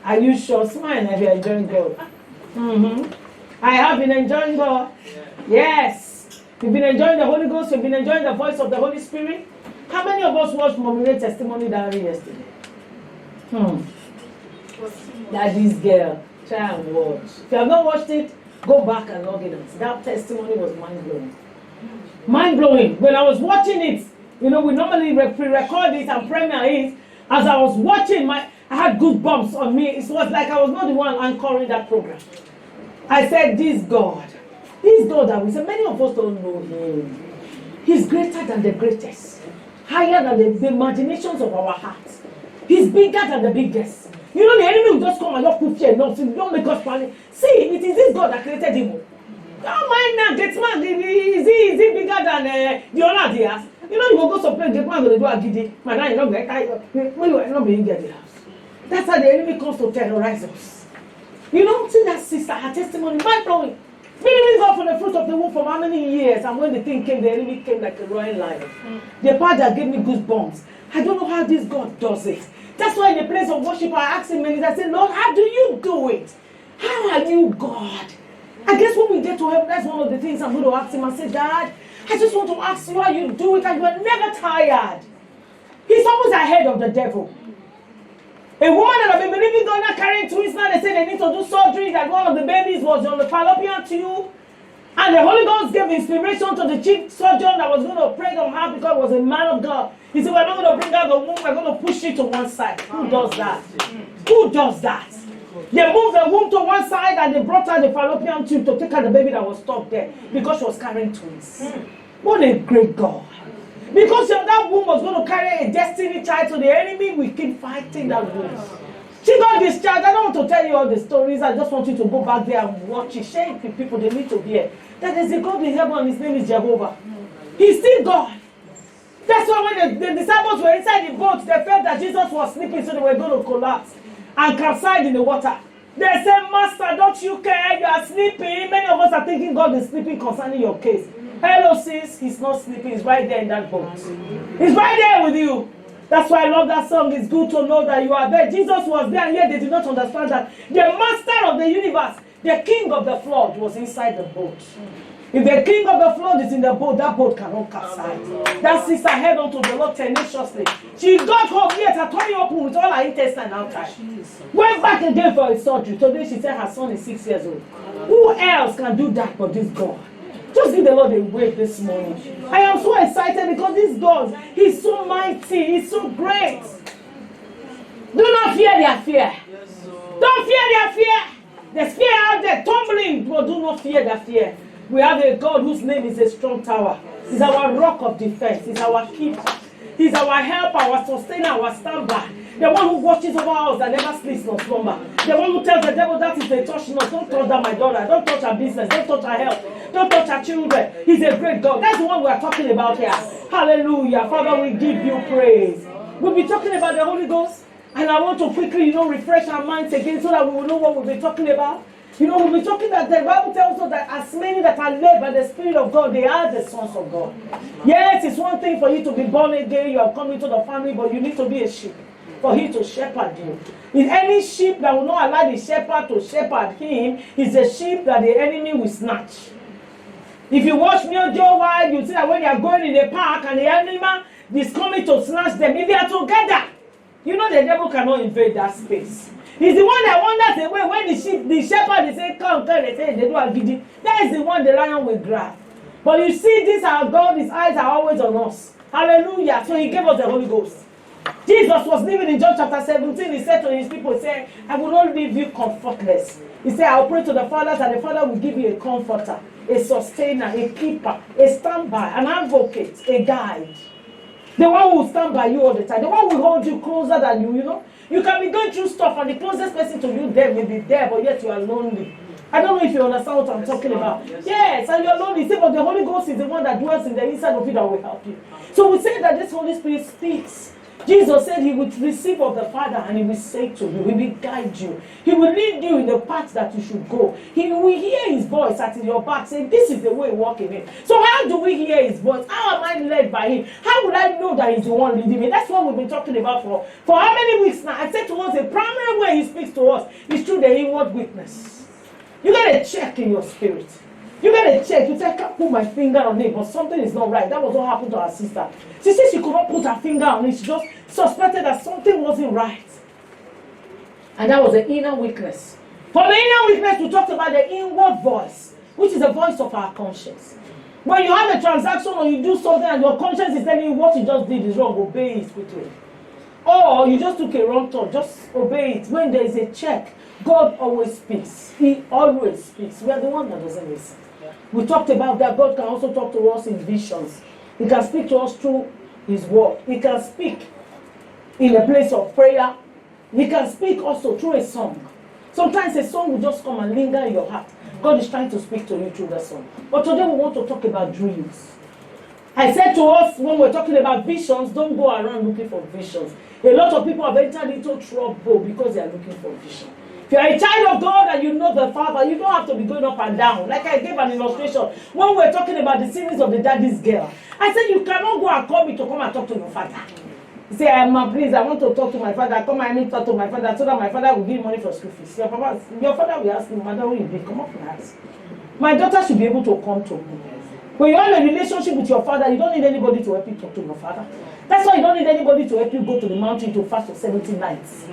Are you sure? Smile if you're enjoying God. I have been enjoying God. Yes. You've been enjoying the Holy Ghost. You've been enjoying the voice of the Holy Spirit. How many of us watched Mommy testimony diary yesterday? That this girl. Try and watch. If you have not watched it, go back and log in. That testimony was mind-blowing. Mind-blowing. When I was watching it, we normally pre-record it and premiere it. As I was watching, I had goosebumps on me. It was like I was not the one anchoring that program. I said, this God that we said, many of us don't know him. He's greater than the greatest. Higher than the imaginations of our hearts. He's bigger than the biggest. The enemy will just come and just put fear and nothing. Don't make us panic. See, it is this God that created evil. Don't mind now, get man. Is he bigger than the other dears? You will go someplace, get man going to do a giddy. Man, you're not going to when you are not being get the house. That's how the enemy comes to terrorize us. See that sister, her testimony, mind-blowing. Believing God for the fruit of the womb for how many years? And when the thing came, the enemy came like a roaring lion. The part that gave me goosebumps. I don't know how this God does it. That's why in the place of worship, I asked him many times, I said, Lord, how do you do it? How are you God? I guess when we get to heaven, that's one of the things I'm going to ask him. I said, God, I just want to ask you how you do it, and you are never tired. He's always ahead of the devil. A woman that had been believing God not carrying twins, now they say they need to do surgery, that one of the babies was on the fallopian tube. And the Holy Ghost gave inspiration to the chief surgeon that was going to pray on her because he was a man of God. He said, we're not going to bring out the womb, we're going to push it to one side. Who does that? Who does that? They moved the womb to one side and they brought out the fallopian tube to take out the baby that was stuck there because she was carrying twins. What a great God. Because that womb was going to carry a destiny child, so the enemy will keep fighting that womb. She got discharged. I don't want to tell you all the stories. I just want you to go back there and watch it. Share it with people. They need to hear. That there's a God in heaven. His name is Jehovah. He's still God. That's why when the disciples were inside the boat, they felt that Jesus was sleeping, so they were going to collapse and capsize in the water. They said, Master, don't you care? You are sleeping. Many of us are thinking God is sleeping concerning your case. Hello, sis. He's not sleeping. He's right there in that boat. He's right there with you. That's why I love that song. It's good to know that you are there. Jesus was there, and yet they did not understand that the master of the universe, the king of the flood, was inside the boat. If the king of the flood is in the boat, that boat cannot capsize. That sister held on to the Lord tenaciously. She got home, yet her tummy open with all her intestine outside. Went back again for a surgery. Today she said her son is 6 years old. Who else can do that but this God? Just give the Lord a wave this morning. I am so excited because this God, He's so mighty, He's so great. Do not fear their fear. Don't fear their fear. There's fear out there tumbling, but do not fear their fear. We have a God whose name is a strong tower. He's our rock of defense. He's our keeper. He's our helper, our sustainer, our standby. The one who watches over us that never sleeps nor slumber. The one who tells the devil that is a touch not. Don't touch that, my daughter. Don't touch her business. Don't touch her health. Don't touch her children. He's a great God. That's the one we are talking about here. Hallelujah. Father, we give you praise. We'll be talking about the Holy Ghost. And I want to quickly, refresh our minds again so that we will know what we'll be talking about. We'll be talking that the Bible tells us that as many that are led by the Spirit of God, they are the sons of God. Yes, it's one thing for you to be born again. You have come into the family, but you need to be a sheep for Him to shepherd you. Is any sheep that will not allow the shepherd to shepherd him is a sheep that the enemy will snatch. If you watch Neo Joe Wild, you see that when they are going in the park and the animal is coming to snatch them, if they are together, the devil cannot invade that space. He's the one that wanders away when the shepherd is saying, come, they say, they do a giddy. That is the one the lion will grab. But you see, this our God, His eyes are always on us. Hallelujah. So He gave us the Holy Ghost. Jesus was living in John chapter 17. He said to His people, He said, I will not leave you comfortless. He said, I'll pray to the Father, and the Father will give you a comforter, a sustainer, a keeper, a standby, an advocate, a guide. The one who will stand by you all the time. The one who will hold you closer than you, You can be going through stuff and the closest person to you there may be there, but yet you are lonely. I don't know if you understand what I'm talking about. Yes, and you're lonely. See, but the Holy Ghost is the one that dwells in the inside of you that will help you. So we say that this Holy Spirit speaks. Jesus said he would receive of the Father and he will say to you, he will guide you. He will lead you in the path that you should go. He will hear his voice at your back saying, this is the way walk in it. So how do we hear his voice? How am I led by him? How will I know that he's the one leading me? That's what we've been talking about for how many weeks now? I said to us, the primary way he speaks to us is through the inward witness. You got to check in your spirit. You got to check. You say, I can't put my finger on it, but something is not right. That was what happened to our sister. She said she could not put her finger on it. She just suspected that something wasn't right. And that was the inner weakness. For the inner weakness, we talked about the inward voice, which is the voice of our conscience. When you have a transaction or you do something and your conscience is telling you what you just did is wrong, obey it quickly. Or you just took a wrong turn, just obey it. When there is a check, God always speaks. He always speaks. We are the one that doesn't listen. We talked about that. God can also talk to us in visions. He can speak to us through his word. He can speak in a place of prayer. He can speak also through a song. Sometimes a song will just come and linger in your heart. God is trying to speak to you through the song. But today we want to talk about dreams. I said to us when we're talking about visions, don't go around looking for visions. A lot of people have entered into trouble because they are looking for vision. If you are a child of God and you know the Father, you don't have to be going up and down. Like I gave an illustration when we're talking about the series of the daddy's girl. I said you cannot go and call me to come and talk to your father. You say, please, I want to talk to my father. Come and talk to my father so that my father will give money for school fees. Your father will ask me, Madam, will you be? Come up and ask. My daughter should be able to come to me. When you have a relationship with your father, you don't need anybody to help you talk to your father. That's why you don't need anybody to help you go to the mountain to fast for 70 nights.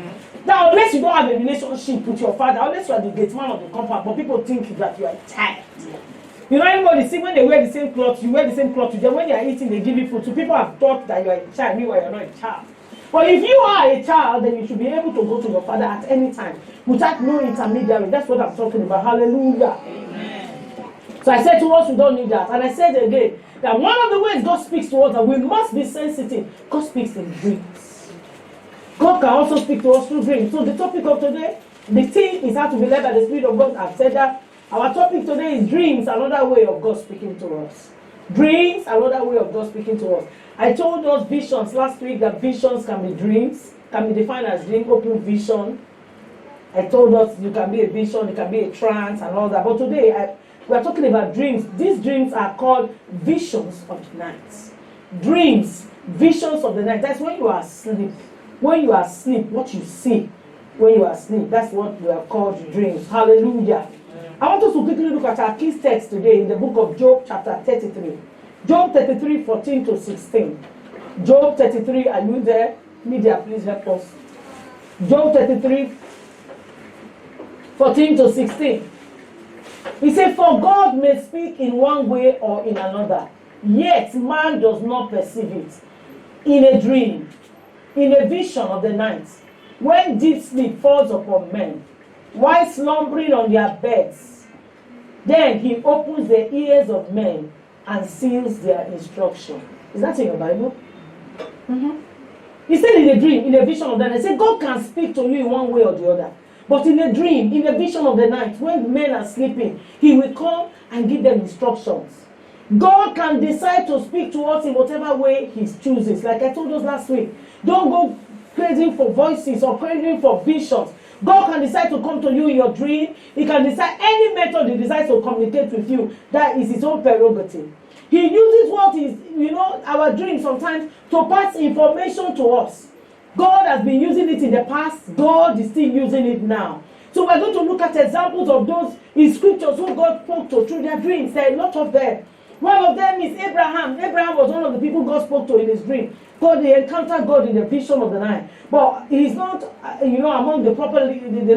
Now, unless you don't have a relationship with your father, unless you are the gate man of the compound, but people think that you are tired. You know, anybody see when they wear the same clothes, you wear the same clothes. Then when they are eating, they give you food. So people have thought that you are a child, meanwhile you're not a child. But if you are a child, then you should be able to go to your father at any time without no intermediary. That's what I'm talking about. Hallelujah. Amen. So I said to us, we don't need that. And I said again, that one of the ways God speaks to us, that we must be sensitive. God speaks in dreams. God can also speak to us through dreams. So the topic of today, the theme is how to be led by the Spirit of God. I've said that. Our topic today is dreams, another way of God speaking to us. Dreams, another way of God speaking to us. I told us visions last week that visions can be dreams, can be defined as dream, open vision. I told us you can be a vision, it can be a trance and all that. But today, we are talking about dreams. These dreams are called visions of the night. Dreams, visions of the night. That's when you are asleep. When you are asleep, what you see when you are asleep, that's what we are called dreams. Hallelujah. I want us to quickly look at our key text today in the book of Job chapter 33. Job 33, 14 to 16. Job 33, are you there? Media, please help us. Job 33, 14 to 16. He said, for God may speak in one way or in another, yet man does not perceive it. In a dream, in a vision of the night, when deep sleep falls upon men, while slumbering on their beds, then he opens the ears of men and seals their instruction. Is that in your Bible? Mm-hmm. He said in a dream, in a vision of the night, he said God can speak to you in one way or the other. But in a dream, in a vision of the night, when men are sleeping, he will come and give them instructions. God can decide to speak to us in whatever way he chooses. Like I told us last week, don't go crazy for voices or crazy for visions. God can decide to come to you in your dream. He can decide any method he decides to communicate with you. That is his own prerogative. He uses what is, our dreams sometimes to pass information to us. God has been using it in the past. God is still using it now. So we're going to look at examples of those in scriptures who God spoke to through their dreams. There are a lot of them. One of them is Abraham. Abraham was one of the people God spoke to in his dream. He encountered God in the vision of the night. But he's not, among the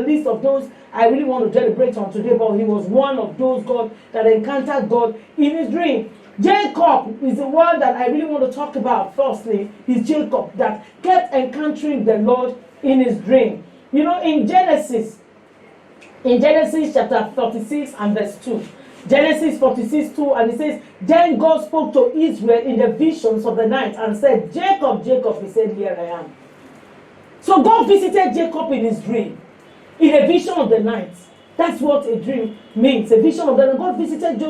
list of those I really want to deliberate on today. But he was one of those God that encountered God in his dream. Jacob is the one that I really want to talk about. Firstly, is Jacob that kept encountering the Lord in his dream. In Genesis chapter 46 and verse 2. Genesis 46, 2, and it says, then God spoke to Israel in the visions of the night and said, Jacob, Jacob, he said, here I am. So God visited Jacob in his dream, in a vision of the night. That's what a dream means, a vision of the night. God visited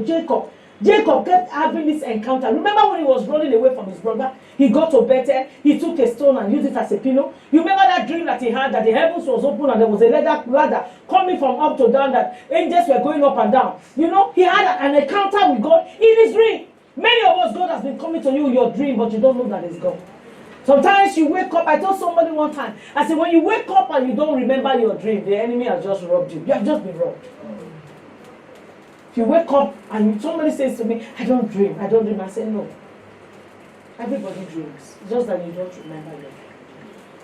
Jacob Jacob kept having this encounter. Remember when he was running away from his brother? He got to Bethel, he took a stone and used it as a pillow. You remember that dream that he had, that the heavens was open and there was a ladder coming from up to down, that angels were going up and down. You know, he had an encounter with God in his dream. Many of us, God has been coming to you in your dream, but you don't know that it's God. Sometimes you wake up, I told somebody one time, I said, when you wake up and you don't remember your dream, the enemy has just robbed you. You have just been robbed. If you wake up and somebody says to me, I don't dream, I say, no. Everybody dreams. It's just that you don't remember your dream.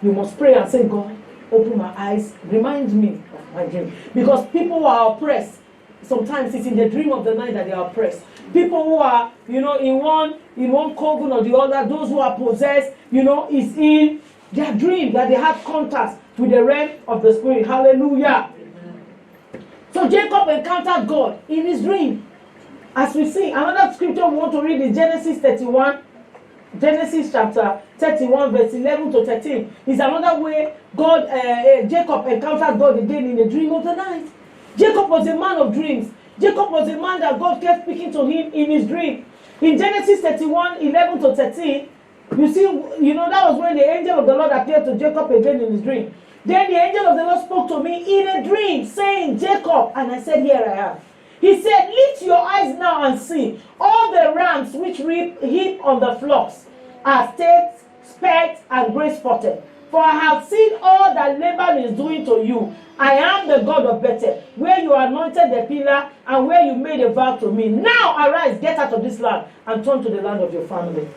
You must pray and say, God, open my eyes, remind me of my dream. Because people who are oppressed, sometimes it's in the dream of the night that they are oppressed. People who are, in one coven or the other, those who are possessed, is in their dream that they have contact with the realm of the spirit. Hallelujah. Amen. So Jacob encountered God in his dream. As we see, another scripture we want to read is Genesis chapter 31, verse 11 to 13. Is another way Jacob encountered God again in the dream of the night. Jacob was a man of dreams. Jacob was a man that God kept speaking to him in his dream. In Genesis 31, 11 to 13, you see, that was when the angel of the Lord appeared to Jacob again in his dream. Then the angel of the Lord spoke to me in a dream, saying, Jacob, and I said, here I am. He said, lift your eyes now and see. All the rams which heap on the flocks are staked, specked, and gray-spotted. For I have seen all that Laban is doing to you. I am the God of Bethel, where you anointed the pillar and where you made a vow to me. Now arise, get out of this land, and turn to the land of your family.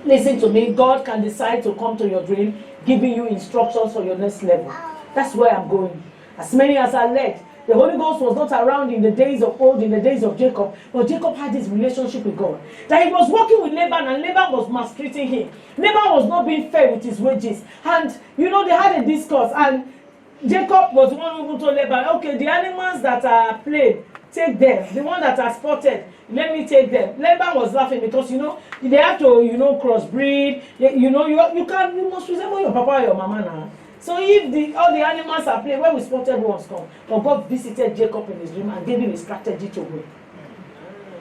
Listen to me. God can decide to come to your dream, giving you instructions for your next level. That's where I'm going. As many as are led. The Holy Ghost was not around in the days of old, in the days of Jacob, but Jacob had his relationship with God. That he was working with Laban, and Laban was maltreating him. Laban was not being fair with his wages. And, they had a discourse, and Jacob was the one who told Laban, okay, the animals that are played, take them. The one that are spotted, let me take them. Laban was laughing because, they have to, crossbreed. You must resemble your papa or your mama now. So if all the animals are playing, when we spotted ones come, but God visited Jacob in his dream and gave him a strategy to win.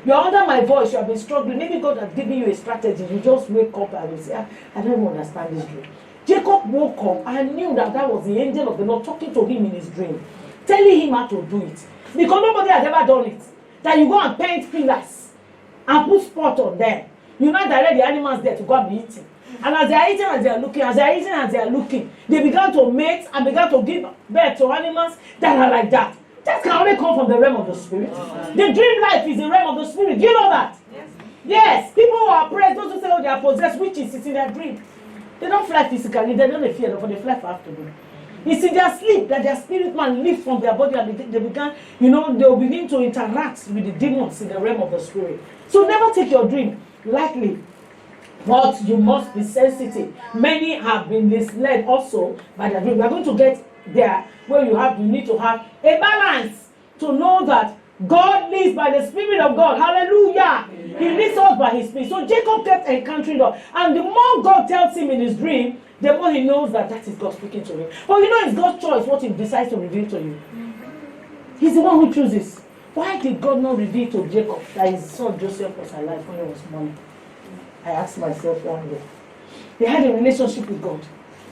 You're under my voice, you have been struggling. Maybe God has given you a strategy. You just wake up and you say, I don't even understand this dream. Jacob woke up and knew that was the angel of the Lord talking to him in his dream, telling him how to do it. Because nobody has ever done it. That you go and paint pillars and put spot on them. You not direct the animals there to go and be eating. And as they are eating, as they are looking, they began to mate and began to give birth to animals that are like that. That can only come from the realm of the spirit. The dream life is the realm of the spirit. Do you know that? Yes. People who are oppressed, those who say they are possessed, witches, it's in their dream. They don't fly physically, they don't fear, but they fly for afternoon. It's in their sleep that their spirit man lifts from their body, and they will begin to interact with the demons in the realm of the spirit. So never take your dream lightly. But you must be sensitive. Many have been misled also by their dream. We are going to get there where you need to have a balance to know that God leads by the Spirit of God. Hallelujah. Amen. He leads us by His Spirit. So Jacob kept encountering God. And the more God tells him in his dream, the more he knows that is God speaking to him. But it's God's choice what He decides to reveal to you. He's the one who chooses. Why did God not reveal to Jacob that his son Joseph was alive when he was born? I asked myself one day. He had a relationship with God.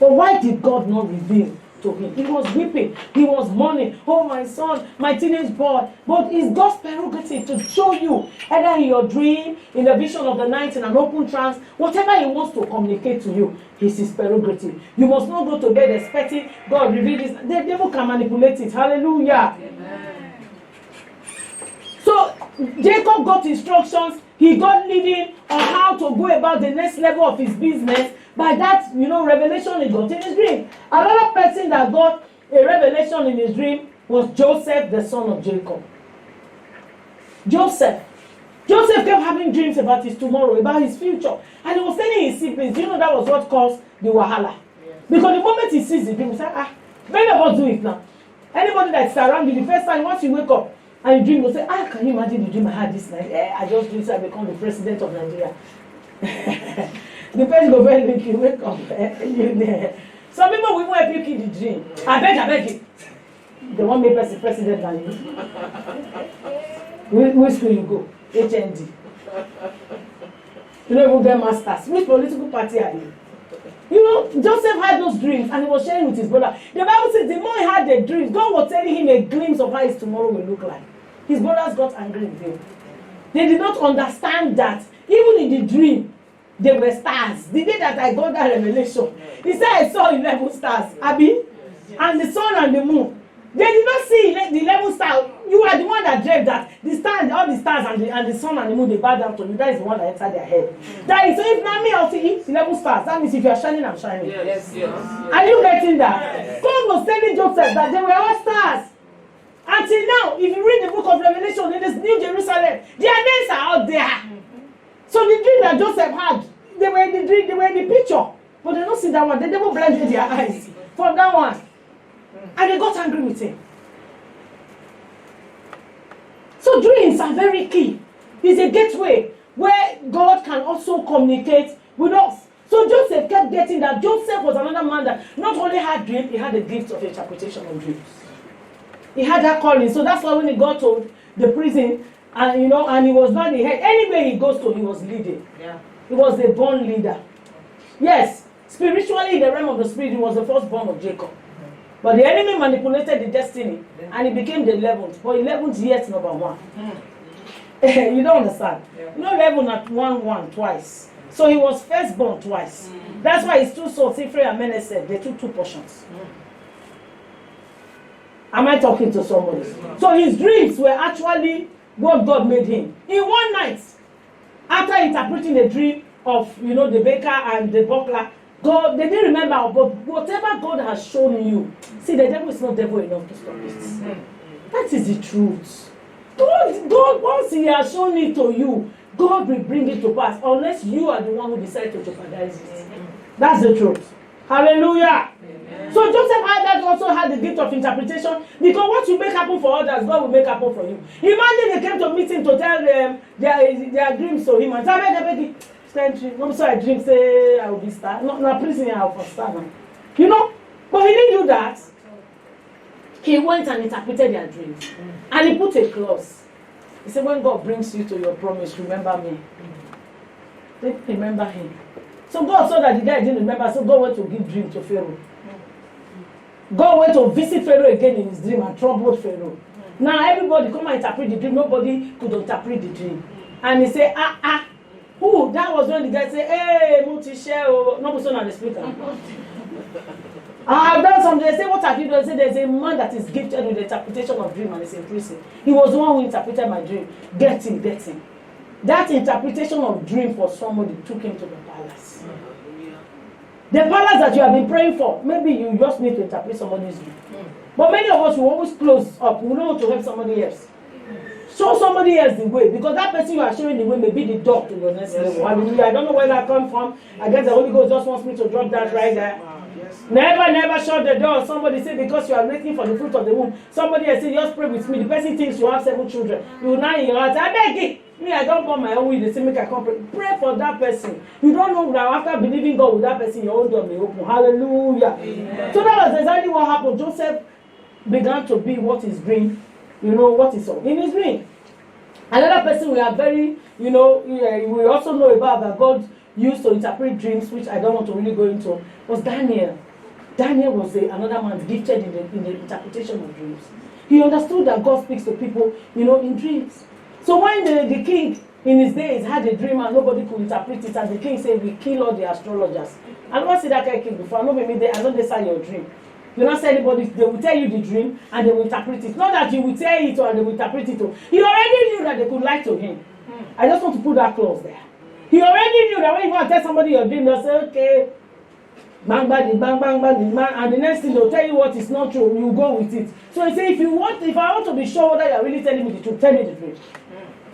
But why did God not reveal to him? He was weeping. He was mourning. Oh, my son, my teenage boy. But it's God's prerogative to show you, either in your dream, in the vision of the night, in an open trance, whatever He wants to communicate to you, it's His prerogative. You must not go to bed expecting God reveal this. The devil can manipulate it. Hallelujah. Amen. So Jacob got instructions. He got leading on how to go about the next level of his business by that, revelation he got in his dream. Another person that got a revelation in his dream was Joseph, the son of Jacob. Joseph kept having dreams about his tomorrow, about his future. And he was telling his siblings, that was what caused the wahala. Yes. Because the moment he sees the dream, he said, many of us do it now. Anybody that's around you, the first time, once you wake up, and you dream, will say, can you imagine the dream I had this night? I just dreamed I become the president of Nigeria. The person go very link you, wake up. Some people will help you keep the dream. I beg you. They won't make us the president than you. Which school you go? HND. You don't even get masters. Which political party are you? You know, Joseph had those dreams and he was sharing with his brother. The Bible says the more he had the dreams, God was telling him a glimpse of how his tomorrow will look like. His brothers got angry with him. They did not understand that even in the dream, there were stars. The day that I got that revelation, he said I saw 11 stars, Abi, and the sun and the moon. They did not see the 11 stars. You are the one that dreamt that the stars, all the stars and the sun and the moon, they bow down to you. That is the one that entered their head. That is, so if not me, I'll see 11 stars. That means if you are shining, I'm shining. Yes. Are you getting that? Yes. God was telling Joseph that they were all stars. Until now, if you read the book of Revelation in this New Jerusalem, their names are out there. So the dream that Joseph had, they were in the dream, they were in the picture. But they don't see that one. The devil blinded their eyes from that one. And they got angry with him. So dreams are very key. It's a gateway where God can also communicate with us. So Joseph kept getting that. Joseph was another man that not only had dreams, he had the gift of interpretation of dreams. He had that calling. So that's why when he got to the prison, and and he was not the head. Anywhere he goes to, he was leading. Yeah. He was the born leader. Yes, spiritually in the realm of the spirit, he was the firstborn of Jacob. But the enemy manipulated the destiny, and he became the 11th. But 11th yet number 1. You don't understand. Yeah. 11 at 1 twice. So he was firstborn twice. That's why his 2 sons, Ephraim and Manasseh, they took 2 portions. Am I talking to somebody? So his dreams were actually what God made him. In one night, after interpreting the dream of the baker and the buckler, God, they didn't remember, but whatever God has shown you, see, the devil is not devil enough to stop it. That is the truth. God, once he has shown it to you, God will bring it to pass, unless you are the one who decides to jeopardize it. That's the truth. Hallelujah. Amen. So Joseph also had the gift of interpretation, because what you make happen for others, God will make happen for you. Imagine they came to meet him to tell them their dreams to him, and I'm sorry, I dream say I will be star. No, prison I will star now. But he didn't do that. He went and interpreted their dreams. And he put a clause. He said, when God brings you to your promise, remember me. They remember him. So God saw that the guy didn't remember, so God went to give dream to Pharaoh. God went to visit Pharaoh again in his dream and troubled Pharaoh. Now everybody come and interpret the dream. Nobody could interpret the dream. And he said, who? That was when the guy said, hey, Mutisha, no person on the speaker. I've done something. They say, what have you done? They say, there's a man that is gifted with the interpretation of dream and is in prison. He was the one who interpreted my dream. Get him. That interpretation of dream for somebody took him to the palace. The palace that you have been praying for, maybe you just need to interpret somebody's dream. But many of us will always close up. We don't want to help somebody else. Show somebody else the way, because that person you are showing the way may be the door to your next level. Hallelujah. I don't know where that comes from. I guess the Holy Ghost just wants me to drop that right there. Never shut the door. Somebody say, because you are waiting for the fruit of the womb. Somebody else say, just pray with me. The person thinks you have 7 children. You will now in your heart, I beg it. Me, I don't want my own way. They say, make I come pray. Pray for that person. You don't know that after believing God with that person, your own door may open. Hallelujah. Amen. So that was exactly what happened. Joseph began to be what his dream, what he saw in his dream. Another person we are very, we also know about that God used to interpret dreams, which I don't want to really go into, was Daniel. Daniel was another man gifted in the interpretation of dreams. He understood that God speaks to people, in dreams. So when the king in his days had a dream and nobody could interpret it, and the king said, we kill all the astrologers. I never see that kind of king before. I know they say your dream. You not say anybody, they will tell you the dream and they will interpret it. Not that you will tell it or they will interpret it. He already knew that they could lie to him. I just want to put that clause there. He already knew that when you want to tell somebody your dream, they'll say, okay, bang, bang, bang, bang, bang, bang, and the next thing they'll tell you what is not true, you go with it. So he said, if I want to be sure whether you're really telling me the truth, tell me the truth.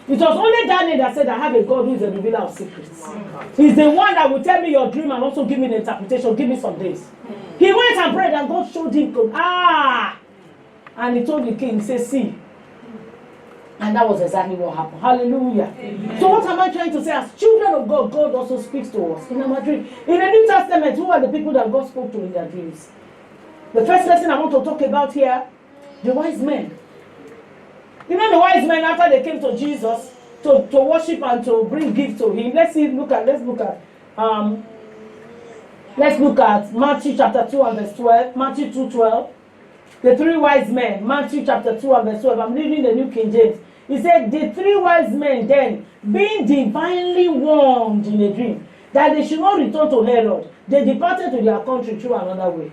It was only Daniel that said, I have a God who is a revealer of secrets. He's the one that will tell me your dream and also give me the interpretation, give me some days. He went and prayed and God showed him, and he told the king, he said, see. And that was exactly what happened. Hallelujah. Amen. So what am I trying to say? As children of God, God also speaks to us in our dream. In the New Testament, who are the people that God spoke to in their dreams? The first lesson I want to talk about here, the wise men. The wise men, after they came to Jesus, to worship and to bring gifts to him. Let's look at Matthew chapter 2 and verse 12. Matthew 2:12. The three wise men, Matthew chapter 2 and verse 12. I'm reading the New King James. He said, the three wise men then, being divinely warned in a dream, that they should not return to Herod, they departed to their country through another way.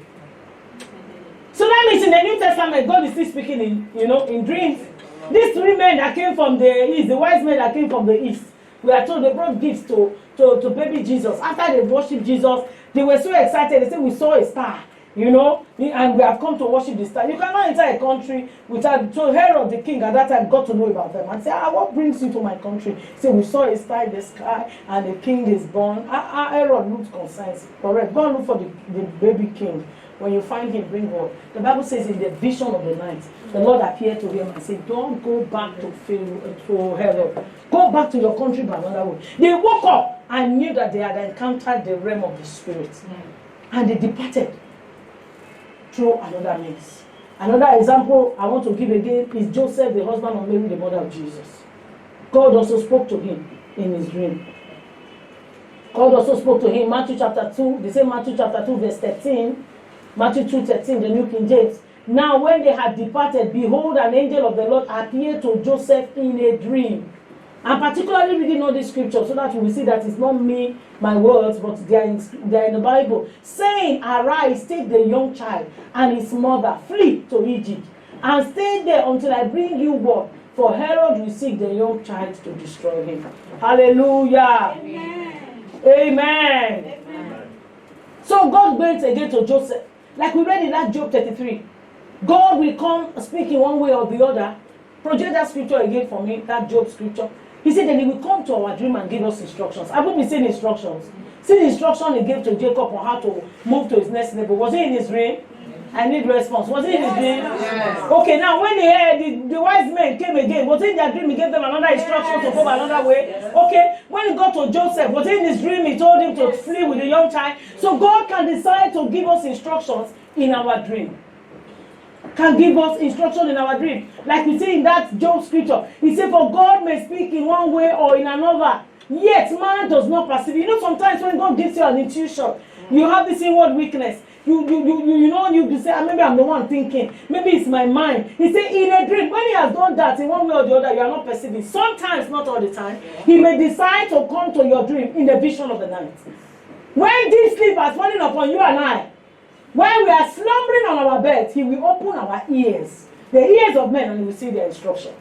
So that means in the New Testament, God is still speaking in dreams. These three men that came from the east, the wise men that came from the east, we are told they brought gifts to baby Jesus. After they worshipped Jesus, they were so excited. They said, we saw a star, and we have come to worship the star. You cannot enter a country without. So Herod the king at that time got to know about them and said, what brings you to my country? He said, we saw a star in the sky and the king is born. Herod looked concerned. Correct. Go and look for the baby king. When you find him, bring word. The Bible says in the vision of the night, the Lord appeared to him and said, don't go back to Herod. Go back to your country by another way. They woke up and knew that they had encountered the realm of the spirit. And they departed through another means. Another example I want to give again is Joseph, the husband of Mary, the mother of Jesus. God also spoke to him in his dream. God also spoke to him, Matthew chapter 2, the same Matthew chapter 2, verse 13. Matthew 2:13, the New King James. Now when they had departed, behold, an angel of the Lord appeared to Joseph in a dream. I'm particularly reading all these scriptures so that you will see that it's not me, my words, but they are in the Bible. Saying, arise, take the young child and his mother, flee to Egypt, and stay there until I bring you word. For Herod will seek the young child to destroy him. Hallelujah. Amen. Amen. Amen. So God went again to Joseph. Like we read in that Job 33. God will come speaking one way or the other. Project that scripture again for me, that Job scripture. He said then he will come to our dream and give us instructions. I will be saying instructions. See the instruction he gave to Jacob on how to move to his next level. Was it in his dream? I need response. Was it in his dream? Yes. Okay, now when they heard the wise men came again, was it in their dream he gave them another instruction to go another way? Yes. Okay, when he got to Joseph, was it in his dream he told him to flee with the young child? So God can decide to give us instructions in our dream. Can give us instruction in our dream. Like we see in that Job scripture. He said, for God may speak in one way or in another. Yet man does not perceive. You know, sometimes when God gives you an intuition, you have this inward weakness. You say, maybe I'm the one thinking. Maybe it's my mind. He said, in a dream, when he has done that in one way or the other, you are not perceiving. Sometimes, not all the time, he may decide to come to your dream in the vision of the night. When deep sleep has fallen upon you and I, when we are slumbering on our bed, he will open our ears, the ears of men, and you will see their instruction.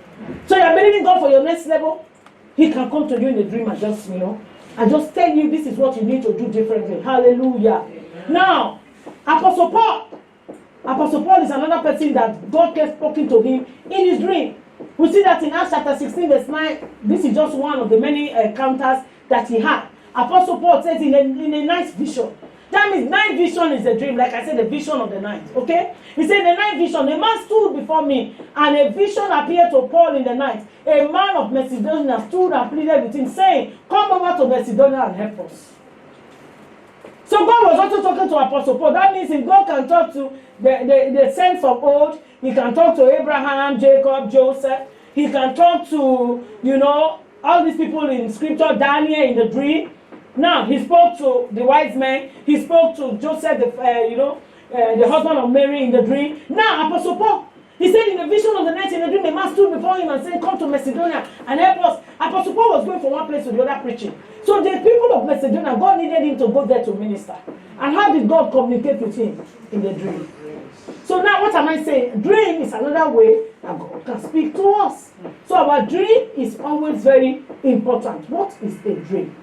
So you are believing God for your next level. He can come to you in a dream and just, and just tell you this is what you need to do differently. Hallelujah. Amen. Now, Apostle Paul is another person that God kept speaking to him in his dream. We see that in Acts chapter 16, verse 9. This is just one of the many encounters that he had. Apostle Paul says in a night vision. That means night vision is a dream, like I said, the vision of the night. Okay? He said, in the night vision, a man stood before me, and a vision appeared to Paul in the night. A man of Macedonia stood and pleaded with him, saying, come over to Macedonia and help us. So God was also talking to Apostle Paul. That means if God can talk to the saints of old, he can talk to Abraham, Jacob, Joseph. He can talk to, all these people in scripture, Daniel in the dream. Now, he spoke to the wise men. He spoke to Joseph, the husband of Mary in the dream. Now, Apostle Paul, he said in the vision of the night in the dream, a man stood before him and said, come to Macedonia and help us. Apostle Paul was going from one place to the other preaching. So the people of Macedonia, God needed him to go there to minister. And how did God communicate with him? In the dream. So now what am I saying? Dream is another way that God can speak to us. So our dream is always very important. What is a dream?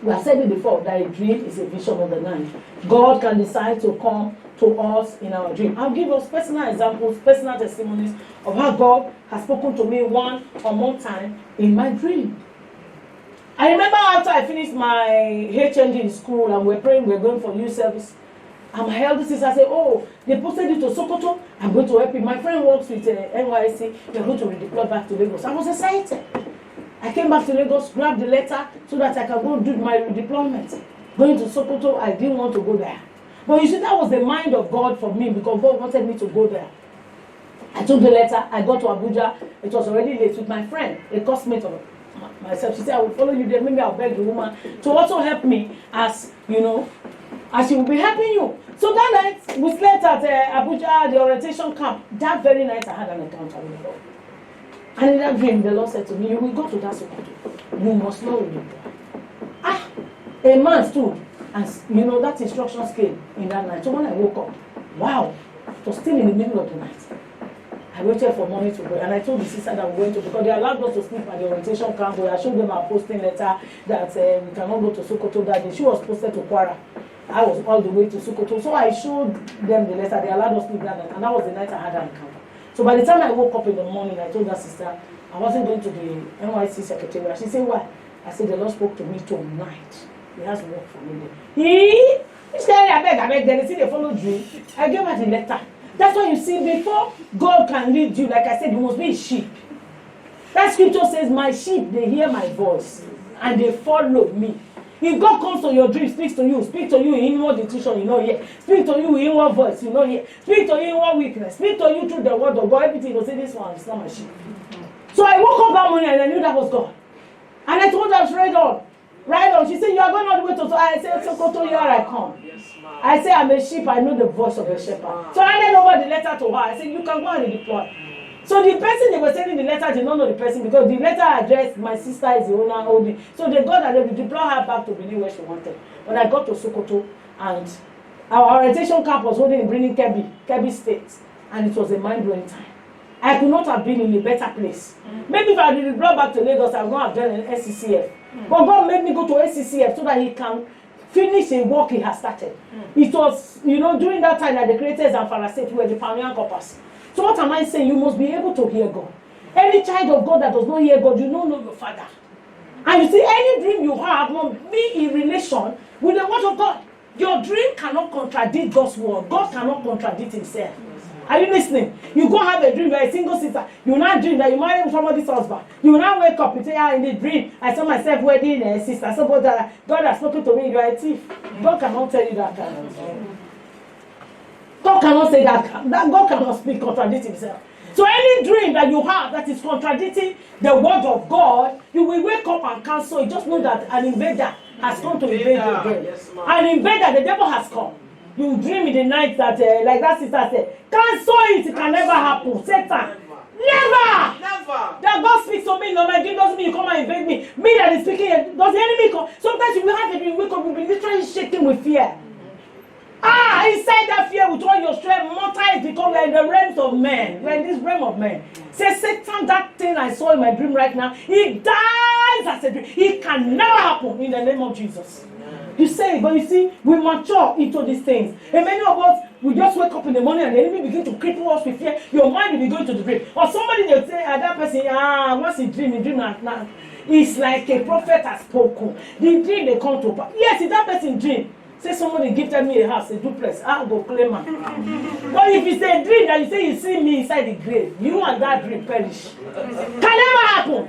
We have said it before that a dream is a vision of the night. God can decide to come to us in our dream. I'll give us personal examples, personal testimonies of how God has spoken to me one or more time in my dream. I remember after I finished my HND in school and we were praying, we were going for youth service. And my eldest sister said, oh, they posted it to Sokoto. I'm going to help you. My friend works with NYC. They're going to redeploy back to Lagos. I was excited. I came back to Lagos, grabbed the letter so that I can go do my redeployment. Going to Sokoto, I didn't want to go there. But you see, that was the mind of God for me because God wanted me to go there. I took the letter. I got to Abuja. It was already late with my friend, a classmate of myself. She said, I will follow you there. Maybe I'll beg the woman to also help me as, as she will be helping you. So that night, we slept at Abuja, the orientation camp. That very night, I had an encounter with the Lord. And in that dream, the Lord said to me, you will go to that Sokoto. You must not remember. A man stood, and that instructions came in that night. So when I woke up, wow, it was still in the middle of the night. I waited for morning to go, and I told the sister that we went to, because they allowed us to sleep at the orientation camp, where I showed them our posting letter that we cannot go to Sokoto that day. She was posted to Kwara. I was all the way to Sokoto. So I showed them the letter. They allowed us to sleep that night, and that was the night I had an encounter. So by the time I woke up in the morning, I told that sister I wasn't going to the NYC secretariat. She said, why? I said, the Lord spoke to me tonight. He has work for me there. He said, I beg, then they see they follow dream. I gave her the letter. That's why you see, before God can lead you, like I said, you must be a sheep. That scripture says, my sheep, they hear my voice and they follow me. If God comes to your dream, speak to you in inward intuition, you know here. Speak to you in inward voice, you know here. Speak to you in inward weakness. Speak to you through the word of God. Everything will say, this one is not my sheep. So I woke up that morning and I knew that was God. And I told her, right on. Right on. She said, you are going all the way to, so I said, Sokoto, here I come. I said, I'm a sheep, I know the voice of a shepherd. So I handed over the letter to her. I said, you can go and deploy. So the person they were sending the letter did not know the person, because the letter addressed my sister is the owner of the. So they got that they would deploy her back to Benin where she wanted. But I got to Sokoto, and our orientation camp was holding in Benin, Kebbi State, and it was a mind-blowing time. I could not have been in a better place. Maybe if I had been brought back to Lagos, I would not have done an SCCF. But God made me go to SCCF so that He can finish a work He has started. It was, during that time that the creators and Pharisees were the pioneer corpus. So what am I saying? You must be able to hear God. Any child of God that does not hear God, you don't know your Father. And you see, any dream you have must be in relation with the word of God. Your dream cannot contradict God's word. God cannot contradict Himself. Are you listening? You go have a dream, you're a single sister. You now dream that you marry somebody's husband. You now wake up and say, in the dream, I saw myself wedding a sister. So God has spoken to me, you are a thief. God cannot tell you that kind of thing. God cannot say that. God cannot speak, contradict Himself. So any dream that you have that is contradicting the word of God, you will wake up and cancel it. Just know that an invader has come to invade your brain. Yes, an invader, the devil has come. You dream in the night that, like that sister said, cancel it. It can never happen. Satan. Never. That God speaks to me, no, my dream doesn't mean you come and invade me. Me that is speaking, does the enemy come? Sometimes you will have a dream, wake up, you'll be literally shaking with fear. Inside that fear with all your strength, mortal is because we're in the realms of men. We're in this realm of men. Say, Satan, that thing I saw in my dream right now, it dies as a dream. It can never happen in the name of Jesus. You say it, but you see, we mature into these things. And many of us, we just wake up in the morning and the enemy begin to cripple us with fear. Your mind will be going to the dream. Or somebody will say, that person, once he dream now. It's like a prophet has spoken. The dream they come to pass. Yes, if that person dream, say somebody gifted me a house, a duplex, I'll go claim it. But if it's a dream that you say you see me inside the grave, you and that dream perish. Can never happen.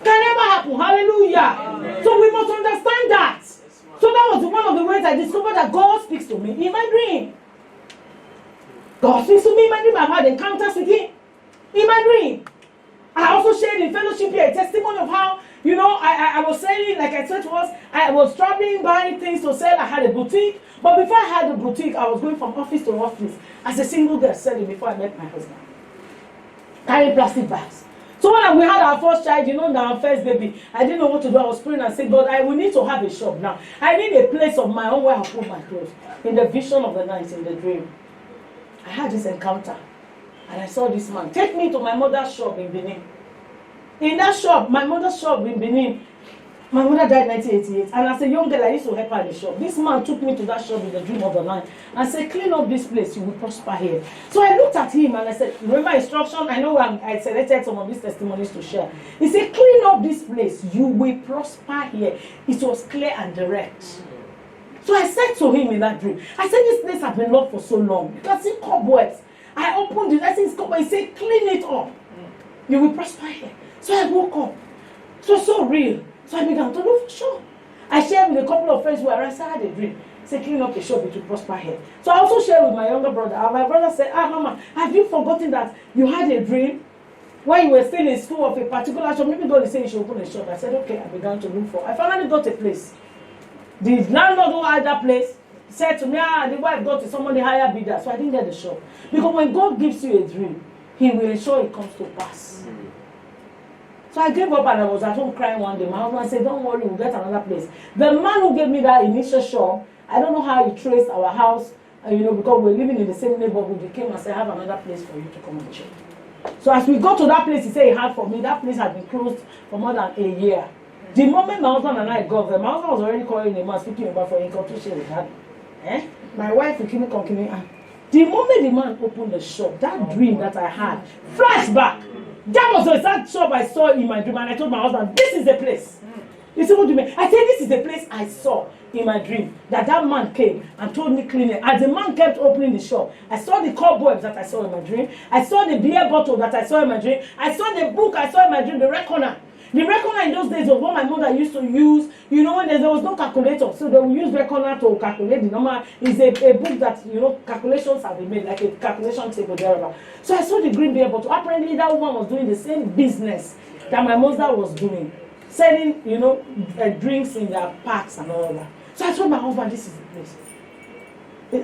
Can never happen. Hallelujah. So we must understand that. So that was one of the ways I discovered that God speaks to me in my dream. God speaks to me in my dream. I've had encounters with Him in my dream. I also shared in fellowship here a testimony of how, I was saying, like I said to us, I was traveling, buying things to sell. I had a boutique. But before I had a boutique, I was going from office to office as a single girl selling before I met my husband. Carrying plastic bags. So when we had our first child, our first baby, I didn't know what to do. I was praying and saying, God, I will need to have a shop now. I need a place of my own where I'll put my clothes. In the vision of the night, in the dream, I had this encounter. And I saw this man take me to my mother's shop in Benin. In that shop, my mother's shop in Benin, my mother died in 1988. And as a young girl, I used to help her in the shop. This man took me to that shop in the dream of the night and said, clean up this place, you will prosper here. So I looked at him and I said, remember instruction? I know I selected some of these testimonies to share. He said, clean up this place, you will prosper here. It was clear and direct. So I said to him in that dream, I said, this place has been locked for so long. You can see cobwebs. I opened it, I said, it's cobwebs. He said, clean it up. You will prosper here. So I woke up. So real. So I began to look for sure. I shared with a couple of friends where I said I had a dream. Say, clean up the shop, it will prosper here. So I also share with my younger brother. And my brother said, Mama, have you forgotten that you had a dream when you were still in school of a particular shop? Maybe God is saying you should open a shop. I said, okay. I began to look for. I finally got a place. The landlord who had that place said to me, the wife got to somebody higher bidder. So I didn't get the shop. Because when God gives you a dream, He will ensure it comes to pass. So I gave up and I was at home crying one day. My husband said, don't worry, we'll get another place. The man who gave me that initial shop, I don't know how he traced our house, because we're living in the same neighborhood. He came and said, I have another place for you to come and check. So as we got to that place, he said he had for me. That place had been closed for more than a year. The moment my husband and I got there, my husband was already calling him and speaking about for inculcation with that. My wife will keep me complaining. The moment the man opened the shop, that dream that I had, flashback. That was the exact shop I saw in my dream, and I told my husband, this is the place. You see what do you mean? I said, this is the place I saw in my dream. That man came and told me clean it. As the man kept opening the shop, I saw the cobwebs that I saw in my dream. I saw the beer bottle that I saw in my dream. I saw the book I saw in my dream, the reckoner. The reckoner in those days was what my mother used to use, when there was no calculator. So they would use reckoner to calculate the number. It's a book that, calculations have been made, like a calculation table thereof. So I saw the green beer bottle. Apparently that woman was doing the same business that my mother was doing. Selling, drinks in their parks and all that. So I told my husband, this is the place.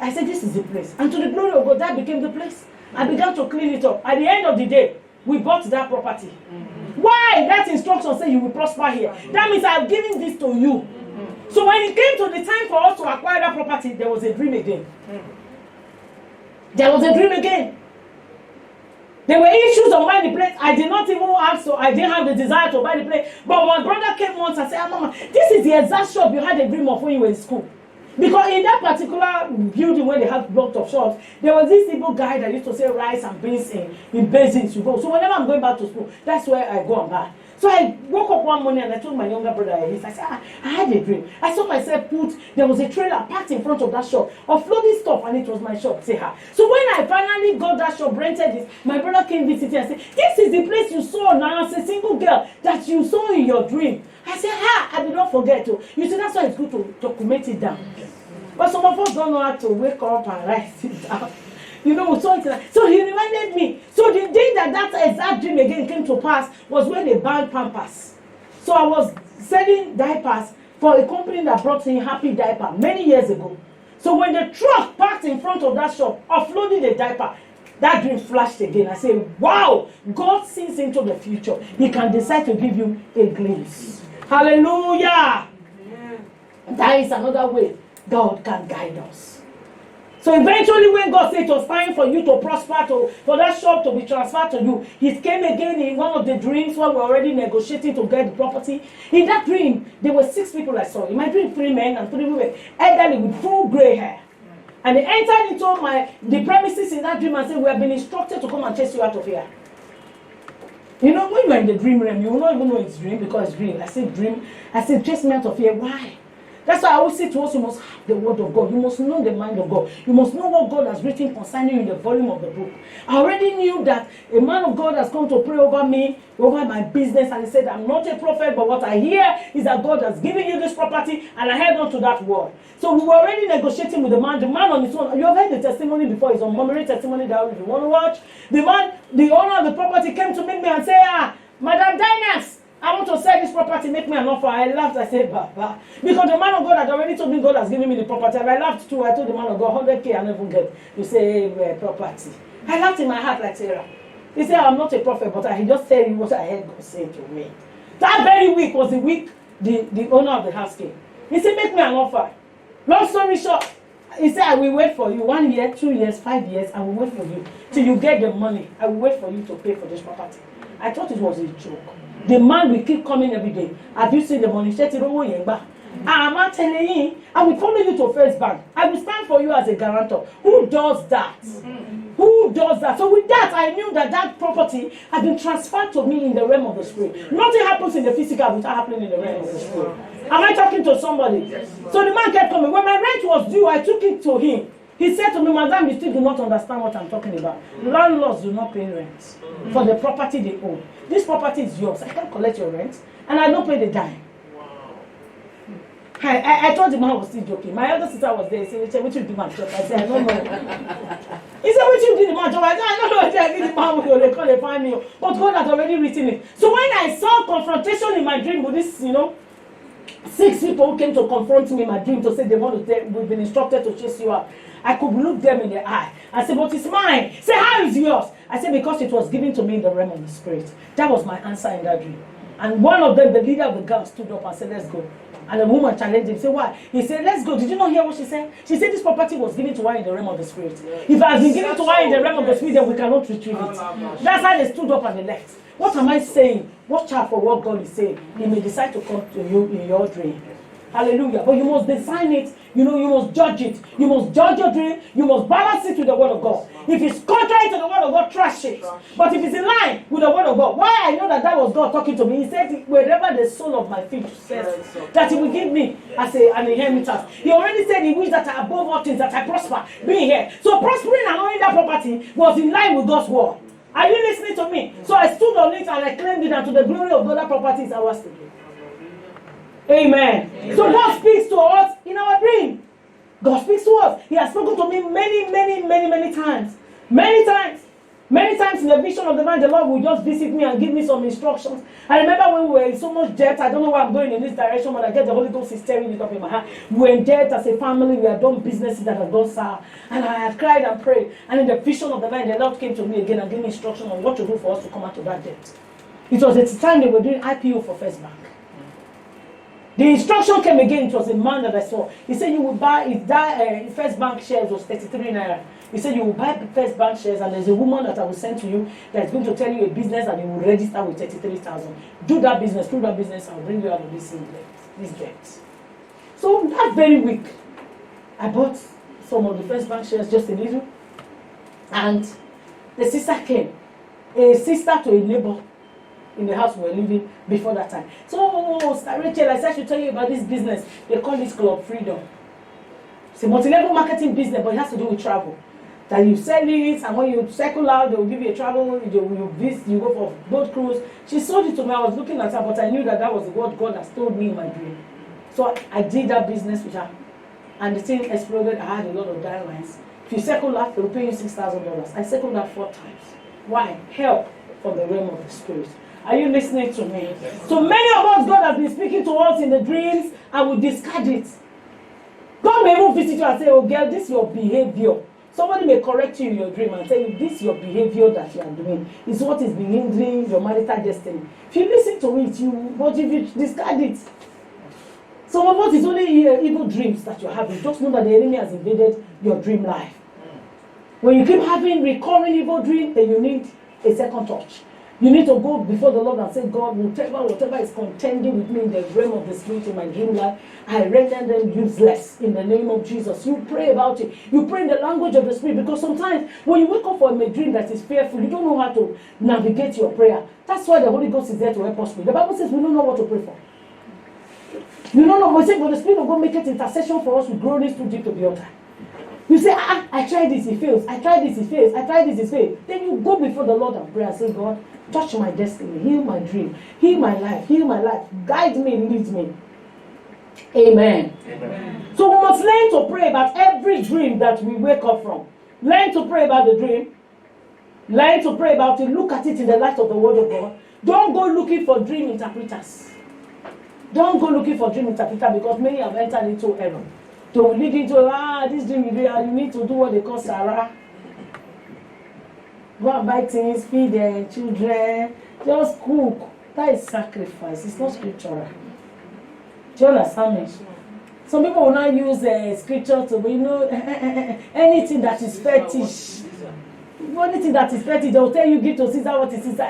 I said, this is the place. And to the glory of God, that became the place. I began to clean it up. At the end of the day, we bought that property. Why? That instruction says you will prosper here. That means I have given this to you. So when it came to the time for us to acquire that property, there was a dream again. There was a dream again. There were issues on buying the place. I did not even ask, so I didn't have the desire to buy the place. But my brother came once and said, Mama, this is the exact shop you had a dream of when you were in school. Because in that particular building where they have lots of shops, there was this evil guy that used to say rice and beans in basins. You go. So whenever I'm going back to school, that's where I go and buy. So I woke up one morning and I told my younger brother this. I said, I had a dream. I saw myself there was a trailer parked in front of that shop, offloading stuff, and it was my shop. Say her. So when I finally got that shop, rented it, my brother came visiting and said, this is the place you saw now as a single girl that you saw in your dream. I said, I did not forget to. You see, that's why it's good to document it down. But some of us don't know how to wake up and write it down. So he reminded me. So the day that exact dream again came to pass was when they banned Pampers. So I was selling diapers for a company that brought in Happy Diaper many years ago. So when the truck parked in front of that shop, offloading the diaper, that dream flashed again. I said, wow, God sees into the future. He can decide to give you a glimpse. Hallelujah. That is another way God can guide us. So eventually when God said it was time for you to prosper, for that shop to be transferred to you, He came again in one of the dreams when we were already negotiating to get the property. In that dream, there were 6 people I saw. In my dream, 3 men and 3 women, elderly with full gray hair. And they entered into the premises in that dream and said, we have been instructed to come and chase you out of here. When you are in the dream realm, you will not even know it's dream because it's dream. I said dream. I said chase me out of here. Why? That's why I always say to us, you must have the word of God. You must know the mind of God. You must know what God has written concerning you in the volume of the book. I already knew that a man of God has come to pray over me, over my business, and he said, I'm not a prophet, but what I hear is that God has given you this property, and I held on to that word. So we were already negotiating with the man on his own. You have heard the testimony before. It's on memory testimony that if you want to watch. The owner of the property came to meet me and said, Madam Dynas, I want to sell this property, make me an offer. I laughed. I said, Baba. Because the man of God had already told me God has given me the property. And I laughed too. I told the man of God, 100K I never get. You say, property. I laughed in my heart like Sarah. He said, I'm not a prophet, but I just tell you what I heard God say to me. That very week was the week the owner of the house came. He said, make me an offer. Long story short, he said, I will wait for you 1 year, 2 years, 5 years. I will wait for you till you get the money. I will wait for you to pay for this property. I thought it was a joke. The man will keep coming every day. Have you seen the money? I'm not telling you. I will follow you to First Bank. I will stand for you as a guarantor. Who does that? Who does that? So with that, I knew that property had been transferred to me in the realm of the spirit. Nothing happens in the physical without happening in the realm of the spirit. Am I talking to somebody? So the man kept coming. When my rent was due, I took it to him. He said to me, Madam, you still do not understand what I'm talking about. Landlords do not pay rent for the property they own. This property is yours. I can't collect your rent, and I don't pay the dime. I thought the man was still joking. My other sister was there. He said, "What you do, man?" I said, "I don't know." He said, "What you did, the man?" I said, "I don't know what I did, the man. They call, they find me." But God had already written it. So when I saw confrontation in my dream with this, 6 people who came to confront me in my dream to say they want to, we've been instructed to chase you out. I could look them in the eye. I said, "But it's mine." Say, "How is yours?" I said, "Because it was given to me in the realm of the spirit." That was my answer in that dream. And one of them, the leader of the gang, stood up and said, "Let's go." And the woman challenged him. Say, "Why?" He said, "Let's go." Did you not hear what she said? She said this property was given to her in the realm of the spirit. If it has been given to her in the realm of the spirit, then we cannot retrieve it. That's how they stood up and they left. What am I saying? Watch out for what God is saying. He may decide to come to you in your dream. Hallelujah. But you must design it. You must judge it. You must judge your dream. You must balance it with the word of God. If it's contrary to the word of God, trash it. But if it's in line with the word of God, why I know that was God talking to me. He said, "Wherever the sole of my feet says that He will give me as an inheritance." He already said He wished that I above all things that I prosper, being here. So prospering and owning that property was in line with God's word. Are you listening to me? So I stood on it and I claimed it, and to the glory of God, that property is ours today. Amen. So God speaks to us in our dream. God speaks to us. He has spoken to me many times. Many times in the vision of the man, the Lord will just visit me and give me some instructions. I remember when we were in so much debt. I don't know where I'm going in this direction, but I get the Holy Ghost is stirring it up in my heart. We were in debt as a family. We had done businesses that had gone sour. And I had cried and prayed. And in the vision of the man, the Lord came to me again and gave me instruction on what to do for us to come out of that debt. It was at the time they were doing IPO for First Bank. The instruction came again. It was a man that I saw. He said, "You will buy First Bank shares was 33 naira. He said, "You will buy First Bank shares, and there's a woman that I will send to you that's going to tell you a business, and you will register with 33,000. Do that business. Through that business, I'll bring you out of this debt." So that very week, I bought some of the First Bank shares, just a little, and the sister came, a sister to a neighbor in the house we were living before that time. So, Rachel, I said I should tell you about this business. They call this Club Freedom. It's a multi-level marketing business, but it has to do with travel. That you sell it, and when you circle out, they will give you a travel, you go for boat cruise. She sold it to me. I was looking at her, but I knew that was what God has told me in my dream. So I did that business with her. And the thing exploded. I had a lot of diamonds. If you circle out, they will pay you $6,000. I circled that 4 times. Why? Help from the realm of the spirit. Are you listening to me? So many of us, God has been speaking to us in the dreams, and we discard it. God may even visit you and say, "Oh girl, this is your behavior." Somebody may correct you in your dream and tell you, "This your behavior that you are doing is what is been hindering your marital destiny." If you listen to it, but if you discard it, some of us is only evil dreams that you're having. Just know that the enemy has invaded your dream life. When you keep having recurring evil dreams, then you need a second touch. You need to go before the Lord and say, "God, whatever is contending with me in the realm of the spirit in my dream life, I render them useless in the name of Jesus." You pray about it. You pray in the language of the spirit, because sometimes when you wake up from a dream that is fearful, you don't know how to navigate your prayer. That's why the Holy Ghost is there to help us pray. The Bible says we don't know what to pray for. We don't know. We say, but the Spirit of God makes intercession for us with groanings too deep to be uttered. You say, "I tried this, it fails. I tried this, it fails. I tried this, it fails." Then you go before the Lord and pray and say, "God, touch my destiny, heal my dream, heal my life, guide me, lead me." Amen. Amen. So we must learn to pray about every dream that we wake up from. Learn to pray about the dream. Learn to pray about it. Look at it in the light of the word of God. Don't go looking for dream interpreters. Don't go looking for dream interpreters, because many have entered into error. They will lead into, this dream you need to do what they call Sarah. Go and buy things, feed their children, just cook. That is sacrifice. It's not scriptural. Do you understand me? Some people will not use scripture to, anything that is fetish. Anything that is fetish, they will tell you, "Give to Caesar what is Caesar."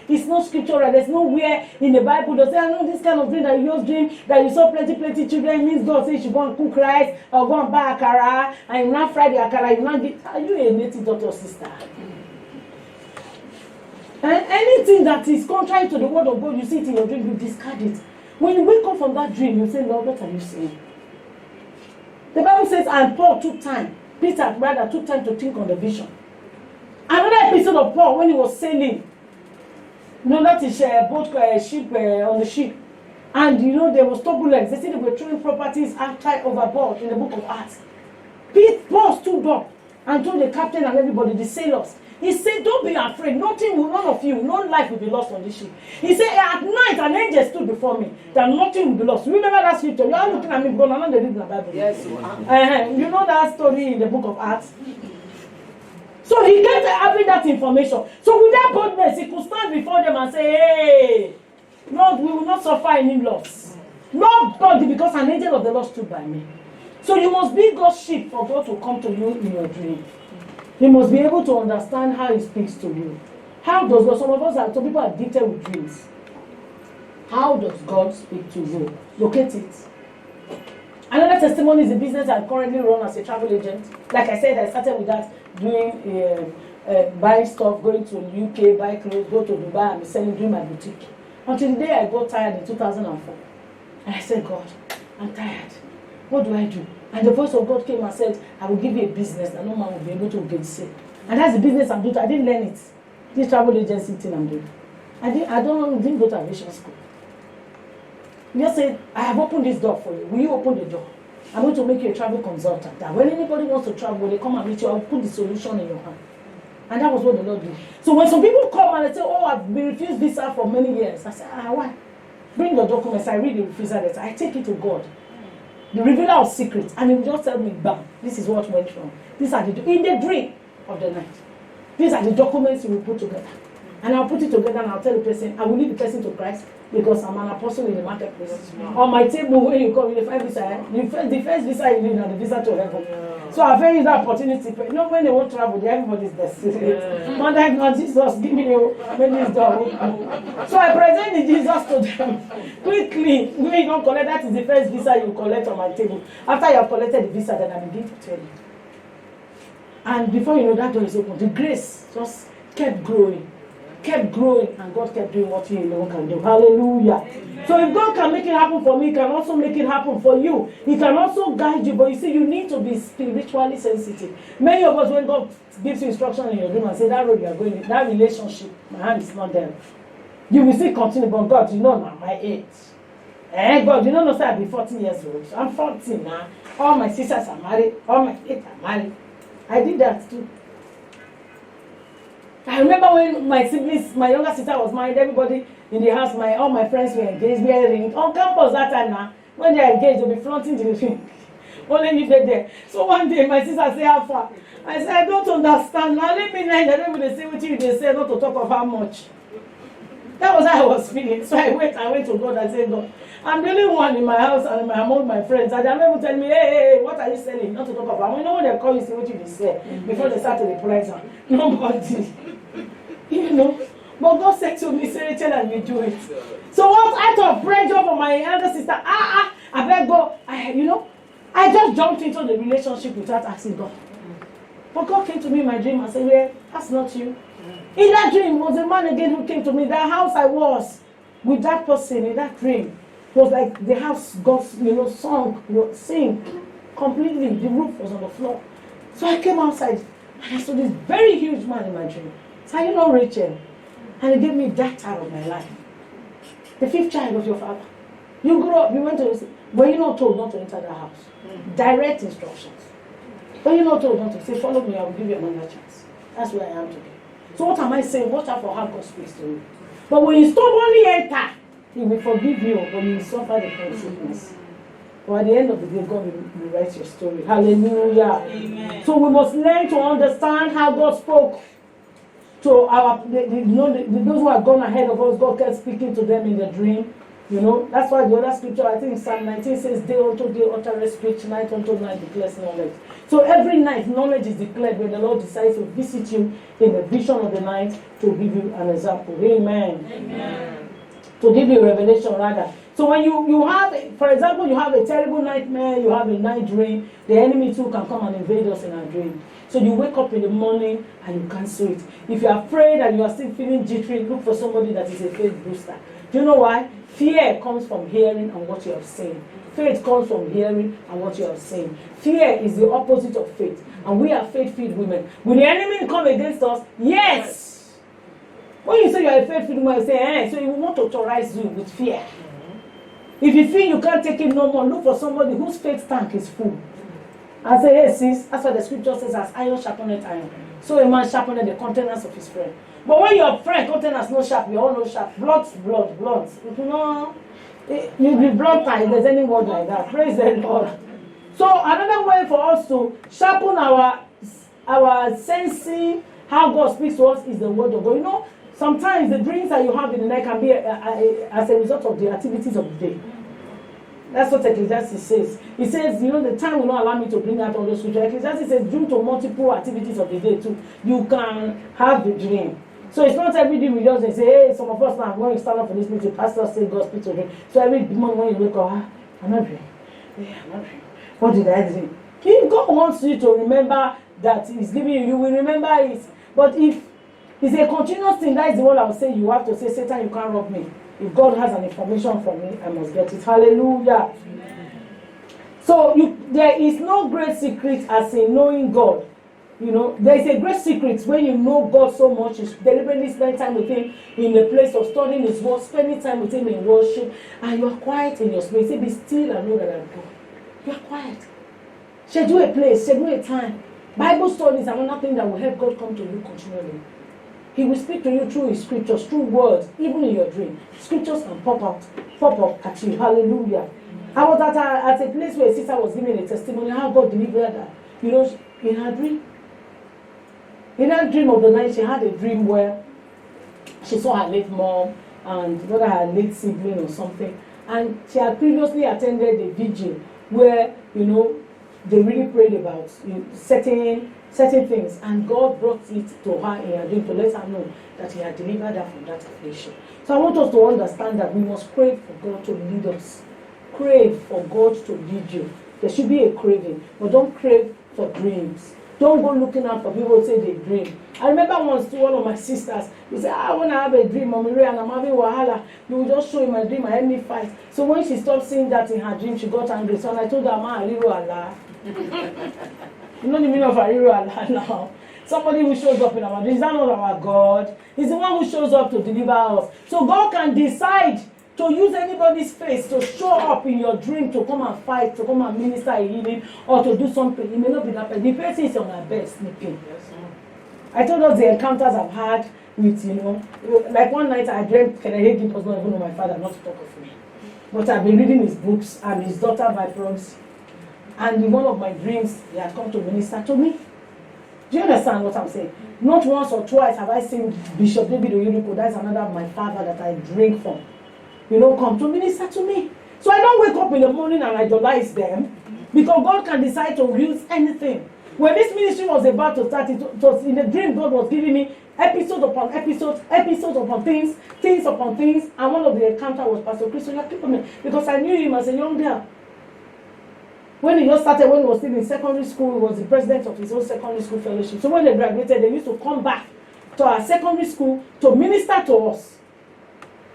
It's not scriptural. There's nowhere in the Bible that says, "I know this kind of dream that you just dream that you saw plenty children means God says you should go and cook rice or go and buy akara and you not fry the akara, you not get." Are you a native daughter or sister? And anything that is contrary to the word of God, you see it in your dream, you discard it. When you wake up from that dream, you say, "Lord, what are you saying?" The Bible says, and Paul took time. Peter rather took time to think on the vision. Another episode of Paul when he was sailing. That is ship on the ship. And there was turbulence. They said they were throwing properties outside overboard in the book of Acts. Paul stood up and told the captain and everybody, the sailors, he said, don't be afraid. None of you, no life will be lost on this ship. He said, at night, an angel stood before me, that nothing will be lost. You remember that scripture? You are looking at me because I'm not reading the Bible. Yes, you are. You know that story in the book of Acts? So he kept having that information. So with that boldness, he could stand before them and say, hey, Lord, we will not suffer any loss. Not God, because an angel of the Lord stood by me. So you must be God's sheep for God to come to you in your dream. You must be able to understand how He speaks to you. How does God? Some of us some people are addicted with dreams. How does God speak to you? Locate it. Another testimony is the business I currently run as a travel agent. Like I said, I started with that, doing buying stuff, going to UK, buy clothes, go to Dubai, and selling, doing my boutique. Until the day I got tired in 2004. And I said, God, I'm tired. What do I do? And the voice of God came and said, I will give you a business that no man will be able to gainsay. And that's the business I'm doing. I didn't learn it. This travel agency thing I'm doing. I didn't go to aviation school. He just said, I have opened this door for you. Will you open the door? I'm going to make you a travel consultant. That when anybody wants to travel, when they come and meet you, I'll put the solution in your hand. And that was what the Lord did. So when some people come and they say, oh, I've been refused visa for many years. I say, why? Bring your documents. I read the refusal letter. I take it to God, the revealer of secrets, and He will just tell me, bam, this is what went wrong. These are in the dream of the night. These are the documents you will put together. And I'll put it together and I'll tell the person, I will lead the person to Christ because I'm an apostle in the marketplace. On my table, when you come, the first visa you need and the visa to heaven. So I've very that opportunity. When they won't travel, everybody's there. One time, not Jesus, give me this door. So I present the Jesus to them quickly. When you don't collect, that is the first visa you collect on my table. After you have collected the visa, then I begin to tell you. And before you know, that door is open. The grace just kept growing, and God kept doing what He alone can do. Hallelujah. So if God can make it happen for me, He can also make it happen for you. He can also guide you. But you see, you need to be spiritually sensitive. Many of us, when God gives you instruction in your dream and say, that road you are going, that relationship, my hand is not there. You will still continue, but God, you know now, my age. God, you know, say I'll be 14 years old. So I'm 14 now. All my sisters are married. All my kids are married. I did that too. I remember when my siblings, my younger sister was married, everybody in the house, all my friends were engaged, wearing on campus that time now. When they are engaged, they'll be flaunting the ring. Only me there. So one day my sister said, how far? I said, I don't understand. Now let me know. I don't even say what you they say, not to talk of how much. That was how I was feeling. So I went to God and said, God, I'm the only one in my house and among my friends. And they're never telling me, hey, what are you selling? Not to talk about. You know when they call you, say what you say before they start to the price. Nobody. But God said to me, say, Rachel, and you do it. So what out of pressure for my elder sister, I better go. I just jumped into the relationship without asking God. But God came to me in my dream and said, well, that's not you. In that dream was a man again who came to me. That house I was with that person in that dream was like the house got, sink completely. The roof was on the floor. So I came outside and I saw this very huge man in my dream. So you know Rachel. And he gave me that time of my life. The fifth child of your father. You grew up, you went to, but you're not told not to enter the house. Direct instructions. But you're not told not to say, follow me, I will give you another chance. That's where I am today. So what am I saying? Watch out for how God speaks to you. But when you stubbornly enter, He will forgive you, but you will suffer the consequence. But at the end of the day, God will write your story. Hallelujah. Amen. So we must learn to understand how God spoke to those who have gone ahead of us. God kept speaking to them in the dream. That's why the other scripture, I think Psalm 19 says, day unto day uttereth speech, night unto night declares knowledge. So every night knowledge is declared when the Lord decides to visit you in the vision of the night to give you an example. Amen. Amen. To give you a revelation rather. So when you have, for example, you have a terrible nightmare, you have a night dream, the enemy too can come and invade us in our dream. So you wake up in the morning and you cancel it. If you're afraid and you are still feeling jittery, look for somebody that is a faith booster. Do you know why? Fear comes from hearing and what you have seen. Faith comes from hearing and what you have seen. Fear is the opposite of faith. And we are faith-filled women. Will the enemy come against us? Yes. When you say you are a faith-filled woman, you say, so you want to terrorize you with fear. If you feel you can't take it no more, look for somebody whose faith tank is full. And say, hey sis, that's what the scripture says, as iron sharpeneth iron. So a man sharpeneth the countenance of his friend. But when your friend countenance no sharp, we all know sharp. Blunt. If you know, you'll be blunt if there's any word like that. Praise the Lord. So another way for us to sharpen our sensing, how God speaks to us, is the word of God. You know, sometimes the dreams that you have in the night can be as a result of the activities of the day. That's what Ecclesiastes says. It says, you know, the time will not allow me to bring out all those scriptures. Ecclesiastes says, due to multiple activities of the day too, you can have the dream. So it's not every day we just say, hey, some of us now, I'm going to stand up for this meeting, pastor say God speaks to dream. So every morning when you wake up, I'm not dreaming. Yeah, I'm not dreaming. What did I dream? If God wants you to remember that He's giving you, you will remember it. But if it's a continuous thing, that is the one I will say, you have to say, Satan, you can't rob me. If God has an information from me, I must get it. Hallelujah. Amen. So there is no great secret as in knowing God. You know, there is a great secret when you know God so much. You deliberately spend time with Him in the place of studying His word, spending time with Him in worship, and you are quiet in your space. Say, be still and know that I'm God. You are quiet. Schedule a place, schedule a time. Bible study is another thing that will help God come to you continually. He will speak to you through His scriptures, through words, even in your dream. Scriptures can pop up at you. Hallelujah. I was at a place where a sister was giving a testimony how God delivered her. You know, in her dream. In her dream of the night, she had a dream where she saw her late mom and whether her late sibling or something. And she had previously attended a vigil where, you know, they really prayed about certain things, and God brought it to her in her dream to let her know that He had delivered her from that affliction. So I want us to understand that we must crave for God to lead us. Crave for God to lead you. There should be a craving, but don't crave for dreams. Don't go looking out for people who say they dream. I remember once to one of my sisters, he said, when I have a dream, Mommy Ray, and I'm having wahala, you will just show in my dream and help me fight. So when she stopped seeing that in her dream, she got angry. So I told her, Ma, Ariru Allah. You know the meaning of Ariru Allah now. Somebody who shows up in our dreams. Is that not our God? He's the one who shows up to deliver us. So God can decide to use anybody's face to show up in your dream, to come and fight, to come and minister a healing, or to do something. It may not be that person. The person is on our bed sleeping. I told us the encounters I've had with, you know, like one night I dreamt Kenneth Hagin was not even know my father, not to talk of me. But I've been reading his books and his daughter by proxy. And in one of my dreams, he had come to minister to me. Do you understand what I'm saying? Not once or twice have I seen Bishop David Oyuriko, that's another of my father that I drink from, you know, come to minister to me. So I don't wake up in the morning and idolize them, because God can decide to use anything. When this ministry was about to start, it was in the dream God was giving me episode upon episode, episodes upon things, things upon things. And one of the encounter was Pastor Chris Oyakipome, because I knew him as a young girl. When he just started, when he was still in secondary school, he was the president of his own secondary school fellowship. So when they graduated, they used to come back to our secondary school to minister to us.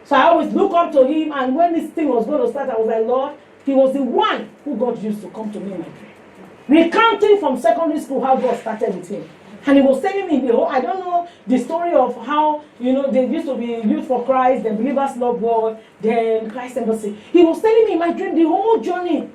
So I always look up to him, and when this thing was going to start, I was like, Lord, he was the one who God used to come to me in my dream. Recounting from secondary school how God started with him. And he was telling me, I don't know the story of how, you know, they used to be Youth for Christ, then Believers Love World, then Christ Embassy. He was telling me in my dream the whole journey.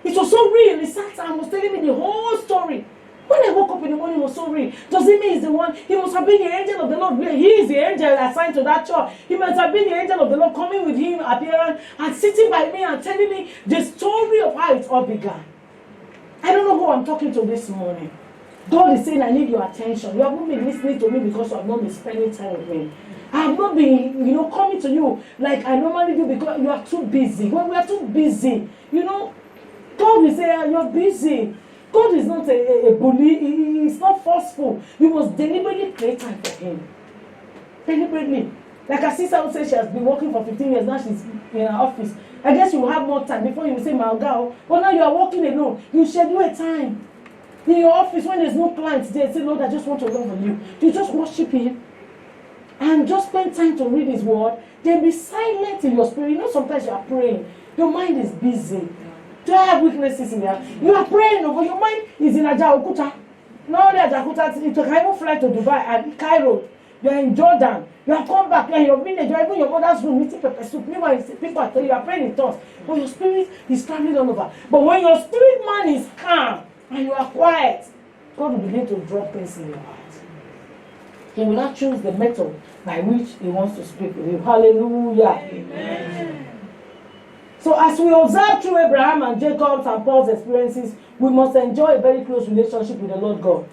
It was so real. He sat and was telling me the whole story. When I woke up in the morning, it was so real. Does it mean he's the one? He must have been the angel of the Lord. He is the angel assigned to that church. He must have been the angel of the Lord coming with him, appearing and sitting by me and telling me the story of how it all began. I don't know who I'm talking to this morning. God is saying, I need your attention. You haven't been listening to me because you have not been spending time with me. I have not been, you know, coming to you like I normally do because you are too busy. When we are too busy, you know, God will say, you're busy. God is not a bully. He's not forceful. You must deliberately create time for him. Deliberately. Like a sister would say, she has been working for 15 years. Now she's in her office. I guess you will have more time before you will say, my girl. But now you are working alone. You schedule a time. In your office, when there's no clients there, say, Lord, I just want to love on you. You just worship him. And just spend time to read his word. Then be silent in your spirit. You know, sometimes you are praying. Your mind is busy. Do I have weaknesses in there? You are praying, but your mind is in Ajaokuta. Not only Ajaokuta, you can even fly to Dubai and Cairo. You are in Jordan. You have come back. You are in your village. You are even in your mother's room eating pepper soup. Meanwhile, people are telling you are praying in tongues. But your spirit is traveling all over. But when your spirit man is calm and you are quiet, God will begin to drop things in your heart. He will not choose the method by which he wants to speak with you. Hallelujah. Amen. So as we observe through Abraham and Jacob's and Paul's experiences, we must enjoy a very close relationship with the Lord God.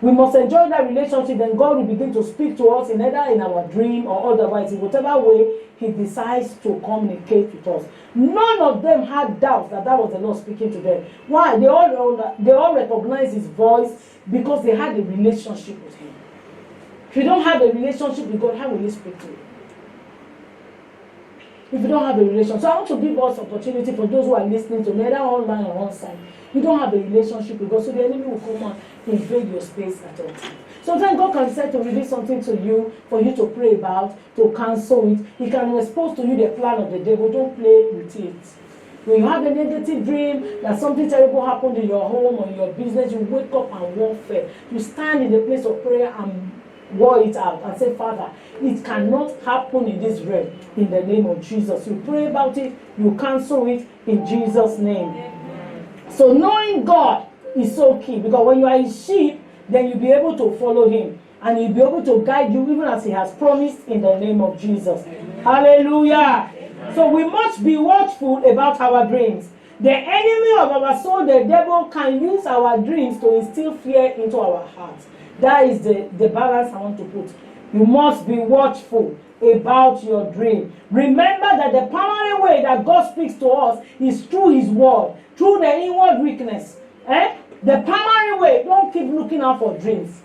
We must enjoy that relationship, then God will begin to speak to us in either in our dream or otherwise, in whatever way he decides to communicate with us. None of them had doubt that that was the Lord speaking to them. Why? They all recognized his voice because they had a relationship with him. If you don't have a relationship with God, how will he speak to you? If you don't have a relationship. So I want to give us opportunity for those who are listening to me, either online or on site. You don't have a relationship with God, so the enemy will come and invade your space at all times. Sometimes God can decide to reveal something to you for you to pray about, to cancel it. He can expose to you the plan of the devil. Don't play with it. When you have a negative dream that something terrible happened in your home or in your business, you wake up and warfare. You stand in the place of prayer and war it out and say, Father, it cannot happen in this realm in the name of Jesus. You pray about it, you cancel it in Jesus' name. Amen. So knowing God is so key, because when you are his sheep, then you'll be able to follow him and he'll be able to guide you even as he has promised in the name of Jesus. Amen. Hallelujah. Amen. So we must be watchful about our dreams. The enemy of our soul, the devil, can use our dreams to instill fear into our hearts. That is the balance I want to put. You must be watchful about your dream. Remember that the primary way that God speaks to us is through his word, through the inward weakness. The primary way, don't keep looking out for dreams.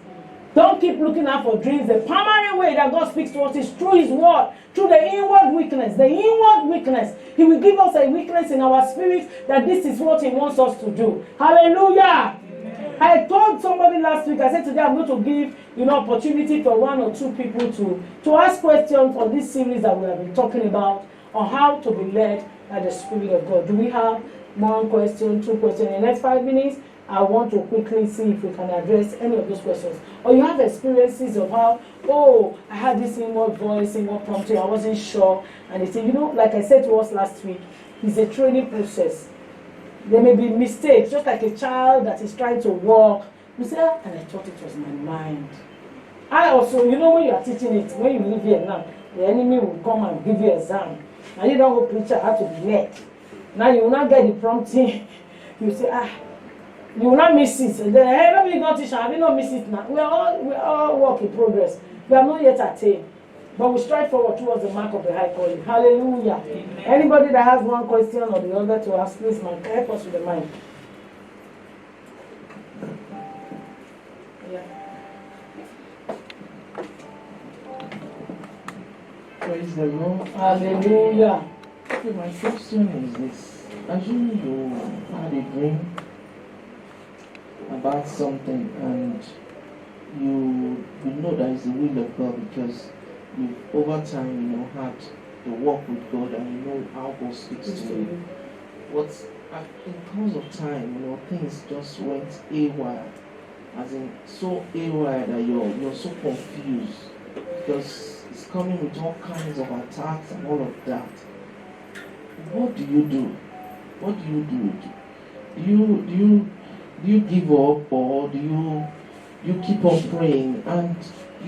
Don't keep looking out for dreams. The primary way that God speaks to us is through his word, through the inward weakness. The inward weakness. He will give us a weakness in our spirit that this is what he wants us to do. Hallelujah. I told somebody last week, I said today I'm going to give opportunity for one or two people to ask questions for this series that we have been talking about on how to be led by the Spirit of God. Do we have one question, two questions? In the next 5 minutes, I want to quickly see if we can address any of those questions. Or you have experiences of how, I had this inward voice, inward prompting, I wasn't sure. And they say, like I said to us last week, it's a training process. There may be mistakes, just like a child that is trying to walk. You say, and I thought it was my mind. I also, when you are teaching it, when you leave here now, the enemy will come and give you an exam. And you don't go preacher, how to be led. Now you will not get the prompting. You say, you will not miss it. And then, hey, maybe you don't teach, have you not missed it now? We are all work in progress. We have not yet attained. But we strive forward towards the mark of the high calling. Hallelujah. Amen. Anybody that has one question or the other to ask, please, man, help us with the mind. Yeah. Praise the Lord. Hallelujah. Okay, my question is this. Assume you had a dream about something and you know that it's the will of God because you over time had to walk with God and you know how God speaks to you. But in terms of time, things just went haywire. As in so haywire that you're so confused because it's coming with all kinds of attacks and all of that. What do you do? What do you do? Do you give up or do you keep on praying? And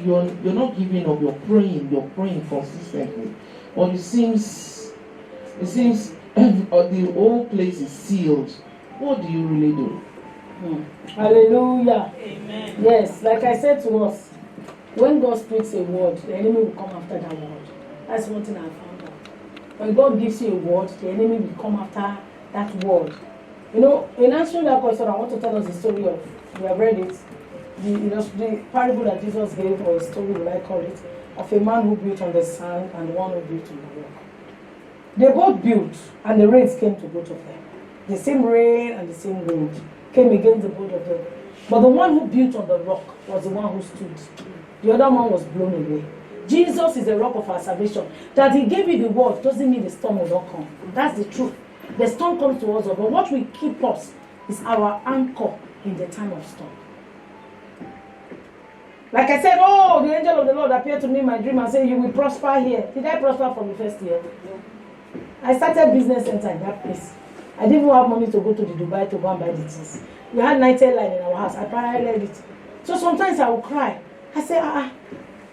you're not giving up, you're praying consistently. But it seems the whole place is sealed. What do you really do? Hallelujah. Amen. Yes, like I said to us, when God speaks a word, the enemy will come after that word. That's one thing I found out. When God gives you a word, the enemy will come after that word. In answering that question, I want to tell us the story of, we have read it, the parable that Jesus gave, or a story, will I call it, of a man who built on the sand and one who built on the rock. They both built, and the rains came to both of them. The same rain and the same wind came against the both of them. But the one who built on the rock was the one who stood. The other one was blown away. Jesus is the rock of our salvation. That he gave you the word doesn't mean the storm will not come. That's the truth. The storm comes to us, but what will keep us is our anchor in the time of storm. Like I said, the angel of the Lord appeared to me in my dream and said, you will prosper here. Did I prosper from the first year? I started business center in that place. I didn't even have money to go to the Dubai to go and buy the things. We had 90 line in our house. I paralleled it. So sometimes I will cry. I say,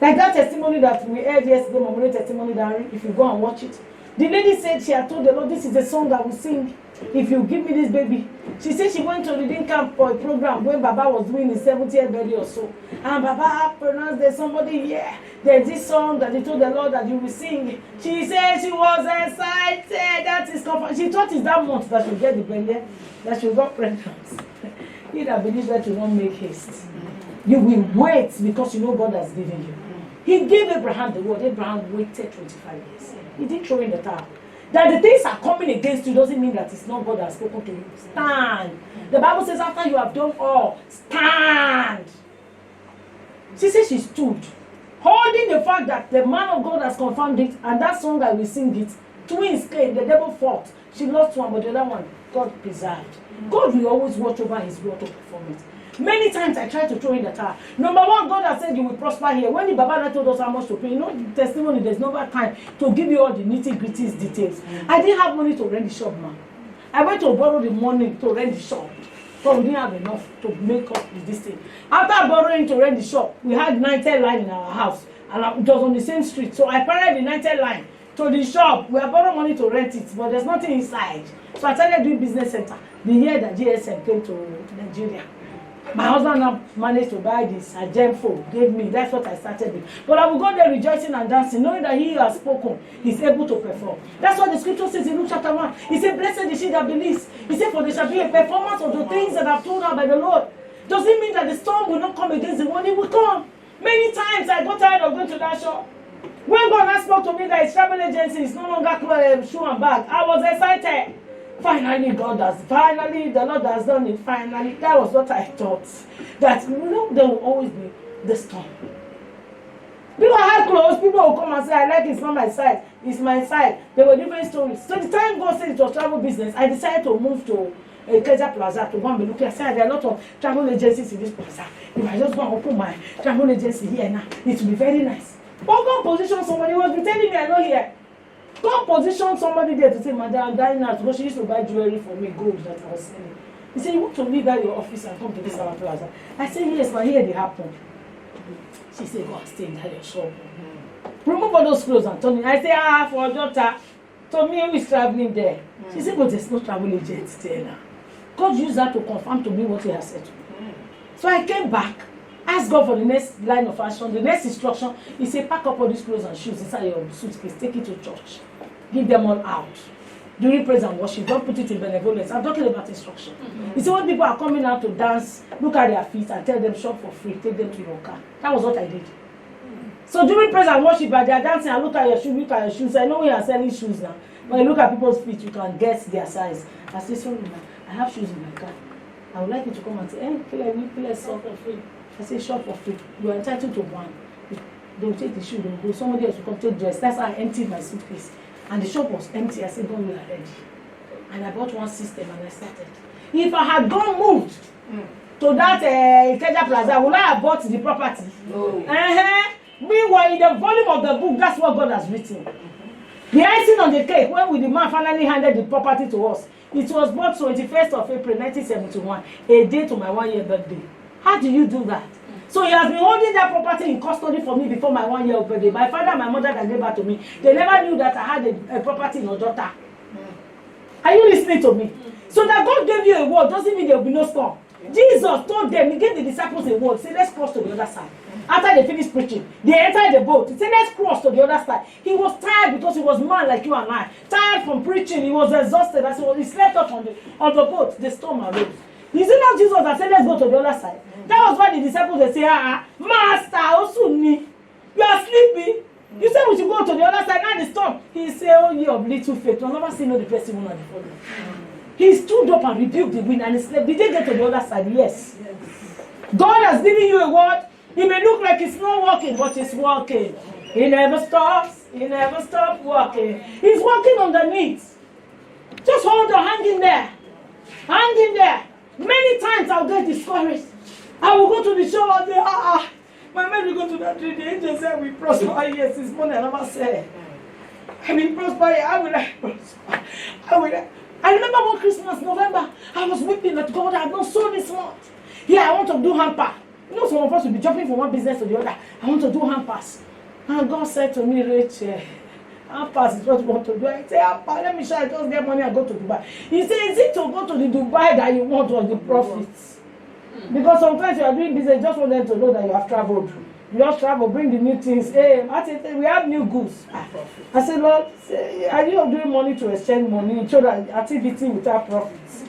like that testimony that we heard yesterday, Mommy testimony diary, if you go and watch it. The lady said she had told the Lord, this is a song I will sing if you give me this baby. She said she went to reading camp for a program when Baba was doing his 70th birthday or so. And Baba pronounced there's somebody here. There's this song that he told the Lord that you will sing. She said she was excited. That is confirmed. She thought it's that month that she'll get the baby, that she'll got pregnant. He that believes that you won't make haste. You will wait because you know God has given you. He gave Abraham the word. Abraham waited 25 years. He didn't throw in the towel. That the things are coming against you doesn't mean that it's not God that has spoken to you. Stand. The Bible says after you have done all, stand. She said she stood, holding the fact that the man of God has confirmed it, and that song I will sing it. Twins came, the devil fought. She lost one, but the other one, God preserved. God will always watch over his word to perform it. Many times I tried to throw in the towel. Number one, God has said you will prosper here. When the Baba told us how much to pay, you know, the testimony, there's no time to give you all the nitty-gritty details. I didn't have money to rent the shop, man. I went to borrow the money to rent the shop. But we didn't have enough to make up with this thing. After borrowing to rent the shop, we had 90 line in our house. And it was on the same street. So I paralleled the 90 line to the shop. We had borrowed money to rent it, but there's nothing inside. So I started doing business center. The year that GSM came to Nigeria. My husband now managed to buy this, a gem phone, gave me. That's what I started with. But I will go there rejoicing and dancing, knowing that he has spoken, he's able to perform. That's what the scripture says in Luke chapter 1. He said, blessed is she that believes. He said, for there shall be a performance of the things that I've told her by the Lord. Does it mean that the storm will not come against the one? It will come. Many times I got tired of going to that shop. When God has spoke to me that his travel agency is no longer shoe and bag, I was excited. Finally, the Lord has done it. Finally, that was what I thought. That, you know, there will always be the storm. People had clothes, people will come and say, I like it's not my side, it's my side. There were different stories. So the time God said it was travel business, I decided to move to Ikeja Plaza to go and be looking. I said, there are a lot of travel agencies in this plaza. If I just go and open my travel agency here now, it will be very nice. But God positioned somebody who was telling me I know here. God positioned somebody there to say, Madam, I'm dying now because she used to buy jewelry for me, gold that I was selling. He said, you want to leave out your office and come to this our plaza? I said, yes, but here they happen. She said, go and stay in that your shop. Remove all those clothes and turn it. I said, for a daughter, to me who is traveling there. She said, but there's no travel agent there now. God used that to confirm to me what he has said to me. So I came back, asked God for the next line of action, the next instruction. He said, pack up all these clothes and shoes inside your suitcase, take it to church. Give them all out. During praise and worship, don't put it in benevolence. I'm talking about instruction. You see, when people are coming out to dance, look at their feet and tell them shop for free, take them to your car. That was what I did. So during praise and worship, as they are dancing, I look at your shoes, I know we are selling shoes now. When you look at people's feet, you can guess their size. I say, sorry, man, I have shoes in my car. I would like you to come and say, please shop for free. I say, shop for free. You are entitled to one. They will take the shoe, they will go. Somebody else will come take dress. That's how I emptied my suitcase. And the shop was empty. I said, God, we are ready. And I bought one system and I started. If I had moved to that Ikeja Plaza, would I have bought the property? No. Meanwhile, in the volume of the book, that's what God has written. The icing on the cake, when the man finally handed the property to us, it was bought 21st of April 1971, a day to my 1-year birthday. How do you do that? So he has been holding that property in custody for me before my 1-year birthday. My father and my mother that gave back to me, they never knew that I had a property in Ojota. Are you listening to me? So that God gave you a word doesn't mean there will be no storm. Jesus told them, he gave the disciples a word, say let's cross to the other side. After they finished preaching, they entered the boat. He said let's cross to the other side. He was tired because he was man like you and I. Tired from preaching, he was exhausted. As he slept up on the boat, the storm arose. You see now Jesus that said let's go to the other side. That was why the disciples they say, Master, Osuni, you are sleeping. You said we should go to the other side, now the storm. He said, oh ye of little faith, you'll never see no the person who not follow. He stood up and rebuked the wind and he slept. Did they get to the other side? Yes. God has given you a word. It may look like it's not working, but it's working. He never stops. He never stops working. He's working underneath. Just hold on, hang in there. Hang in there. Many times I'll get discouraged. I will go to the show and say, My mind will go to that dream. The angel said, we prosper. Yes, this morning I never said. I will prosper. How will I prosper? How will I remember one Christmas, November, I was weeping that God had not sown this much. Yeah, I want to do hamper. You know, some of us will be jumping from one business to the other. I want to do hampers. And God said to me, Rachel, hampers is what you want to do. I say, hamper, let me show I just get money and go to Dubai. He said, is it to go to the Dubai that you want or the profits? Because sometimes you are doing business, just want them to know that you have traveled. You just travel, bring the new things. Hey, we have new goods. I said, Lord, are you doing money to exchange money, show that activity without profits?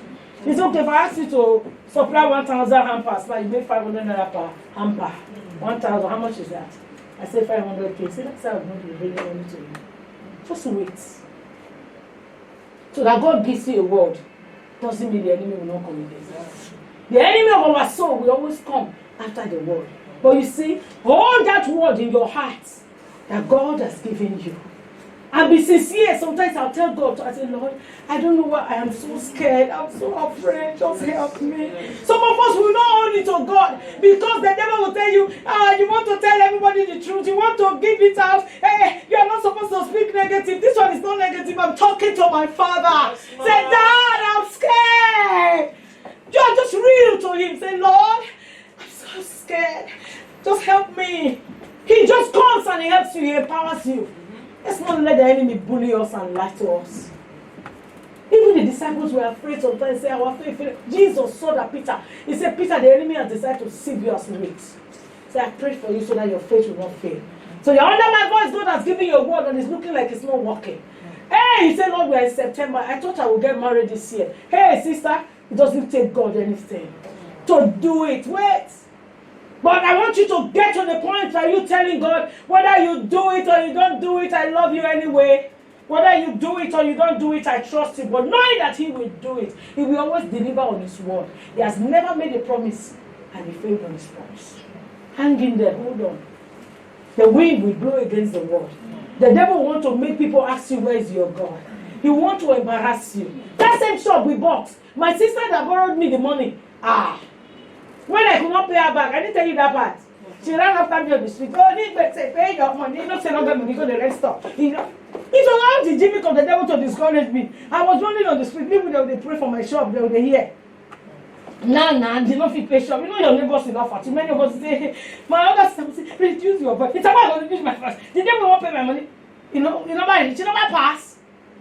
It's okay if I ask you to supply 1,000 hampers, like you make 500 naira per hamper. 1,000, how much is that? I said 500K. See, that's how I'm going to bring money to you. Just wait. So that God gives you a word doesn't mean the enemy will not come against us. The enemy of our soul will always come after the word. But you see, hold that word in your heart that God has given you. And be sincere. Sometimes I'll tell God, I say, Lord, I don't know why I am so scared. I'm so afraid. Just help me. Some of us will not hold it to God because the devil will tell you, you want to tell everybody the truth. You want to give it out. Hey, you are not supposed to speak negative. This one is not negative. I'm talking to my father. Say, Dad, I'm scared. You are just real to him. Say, Lord, I'm so scared. Just help me. He just comes and he helps you. He empowers you. Let's not let the enemy bully us and lie to us. Even the disciples were afraid sometimes. Say, our faith. Jesus saw that Peter. He said, Peter, the enemy has decided to sieve you as wheat. Say, I pray for you so that your faith will not fail. So you're under my voice. God has given you a word and it's looking like it's not working. Hey, he said, Lord, we're in September. I thought I would get married this year. Hey, sister, it doesn't take God anything to do it. Wait. But I want you to get to the point where you're telling God, whether you do it or you don't do it, I love you anyway. Whether you do it or you don't do it, I trust him. But knowing that he will do it, he will always deliver on his word. He has never made a promise and he failed on his promise. Hang in there, hold on. The wind will blow against the word. The devil wants to make people ask you, where is your God? He wants to embarrass you. That same shop we bought, my sister that borrowed me the money, when I could not pay her back, I didn't tell you that part. She ran after me on the street. Oh, need to say, pay your money. You don't say, no, get money, go to the rest stop. You know, it was all the gimmick of the devil to discourage me. I was running on the street. People, they would pray for my shop. They would hear. Nah, did not fit pay shop. You know your neighbors will not too many of us say, my other son say, reduce your voice. It's about to reduce my price. The devil won't pay my money. You know my pass.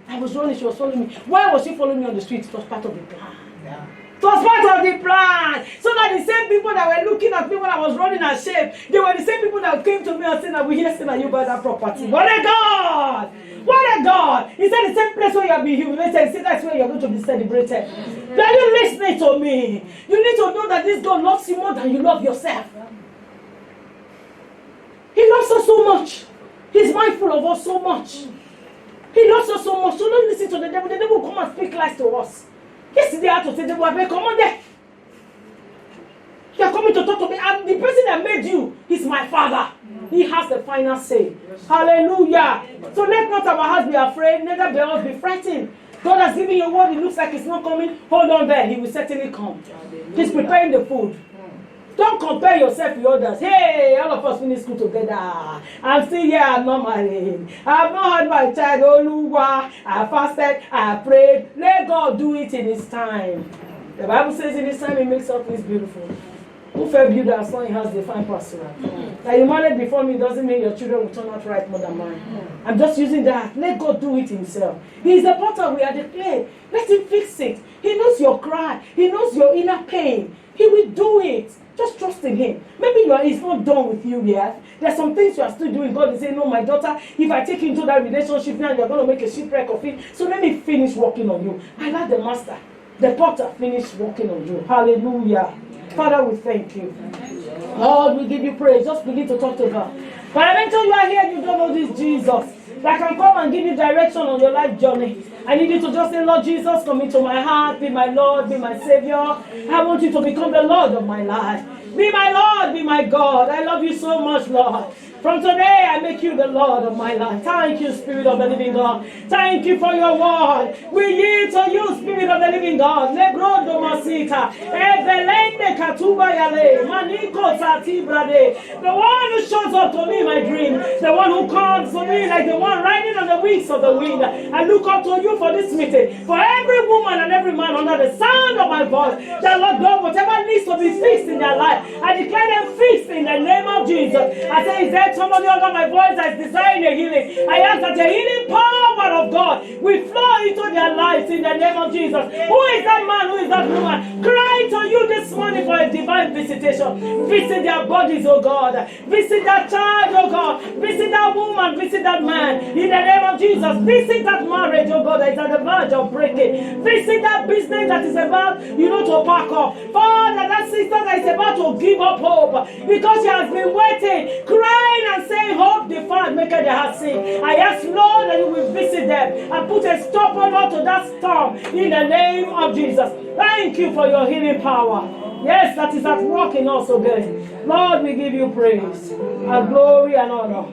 I was running, she was following me. Why was she following me on the street? It was part of the plan. Yeah. It was part of the plan. So that the same people that were looking at me when I was running ashamed, they were the same people that came to me and said, we hear that you buy that property. What a God! What a God! He said the same place where you have been humiliated, he said that's where you're going to be celebrated. Are you listening to me? You need to know that this God loves you more than you love yourself. He loves us so much. He's mindful of us so much. He loves us so much. So don't listen to the devil. The devil will come and speak lies to us. Yesterday I had to say, devil, come on there. You are coming to talk to me. And the person that made you is my father. He has the final say. Hallelujah. So let not our hearts be afraid, neither be us be frightened. God has given you a word. It looks like it's not coming. Hold on there. He will certainly come. He's preparing the food. Don't compare yourself with others. Hey, all of us finish school together. I'm still here, I'm not married. I've not had my child. Oluwa. I fasted, I prayed. Let God do it in his time. The Bible says in his time he makes all things beautiful. Who fell builder as long as he has the fine pastor. That you married before me doesn't mean your children will turn out right more than mine. I'm just using that. Let God do it himself. He is the potter, we are the clay. Let him fix it. He knows your cry. He knows your inner pain. He will do it. Just trust in him. Maybe he's not done with you yet. There's some things you are still doing. God is saying, no, my daughter, if I take you into that relationship now, you're going to make a shipwreck of it. So let me finish working on you. I like the master. The potter finished working on you. Hallelujah. Father, we thank you. Lord, we give you praise. Just begin to talk to her. But eventually you are here and you don't know this Jesus that can come and give you direction on your life journey. I need you to just say, Lord Jesus, come into my heart, be my Lord, be my Savior. I want you to become the Lord of my life. Be my Lord, be my God. I love you so much, Lord. From today, I make you the Lord of my life. Thank you, Spirit of the living God. Thank you for your word. We yield to you, Spirit of the living God. Lebrodo masita. Ebelende katuba yale. Maniko sati brade. The one who shows up to me in my dream. The one who calls to me like the one riding on the wings of the wind. I look up to you for this meeting. For every woman and every man under the sound of my voice. That Lord God, whatever needs to be fixed in their life, I declare them fixed in the name of Jesus. I say, is there somebody under my voice that is desiring a healing? I ask that the healing power of God will flow into their lives in the name of Jesus. Who is that man? Who is that woman? Cry to you this morning for a divine visitation. Visit their bodies, oh God. Visit that child, oh God. Visit that woman. Visit that man. In the name of Jesus. Visit that marriage, oh God, that is at the verge of breaking. Visit that business that is about, to pack up. Father, that sister that is about to give up hope because she has been waiting, crying and saying, hope deferred, make her heart sing. I ask, Lord, that you will visit them and put a stop on to that storm in the name of Jesus. Thank you for your healing power. Yes, that is at work in us again. Lord, we give you praise and glory and honor.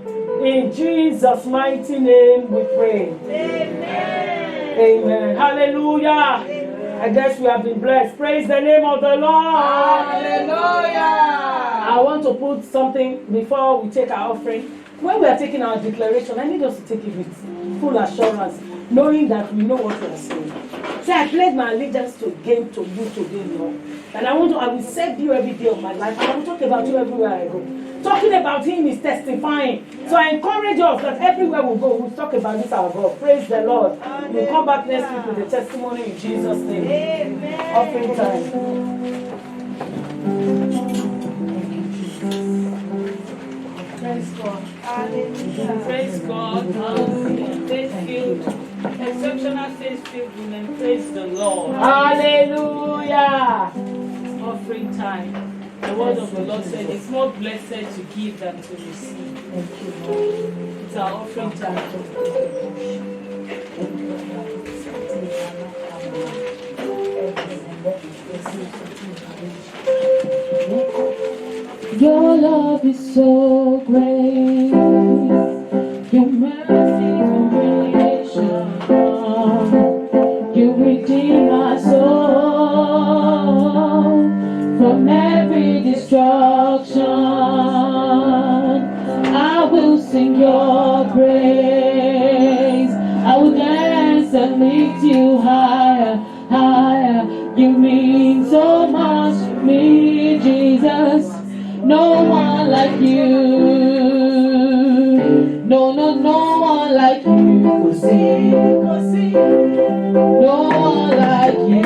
In Jesus' mighty name we pray. Amen. Amen. Hallelujah. I guess we have been blessed. Praise the name of the Lord. Hallelujah. I want to put something before we take our offering. When we are taking our declaration, I need us to take it with full assurance, knowing that we know what we are saying. Say, I pledge my allegiance to you today, Lord. And I will serve you every day of my life. And I will talk about you everywhere I go. Talking about him is testifying. So I encourage us that everywhere we go, we'll talk about this our God. Praise the Lord. We'll come back next week with a testimony in Jesus' name. Amen. Offering time. Praise God. Hallelujah. Praise God. Hallelujah. Faith-filled, exceptional faith-filled women. Praise the Lord. Hallelujah. Offering time. The word of the Lord said, it's more blessed to give than to receive. Thank you, Lord. It's our offering time. Your love is so great. Your mercy and creation. You redeem my soul from every destruction. I will sing your praise. I will dance and lift you higher, higher. You mean so much to me, Jesus. No one like you. No one like you. No one like you.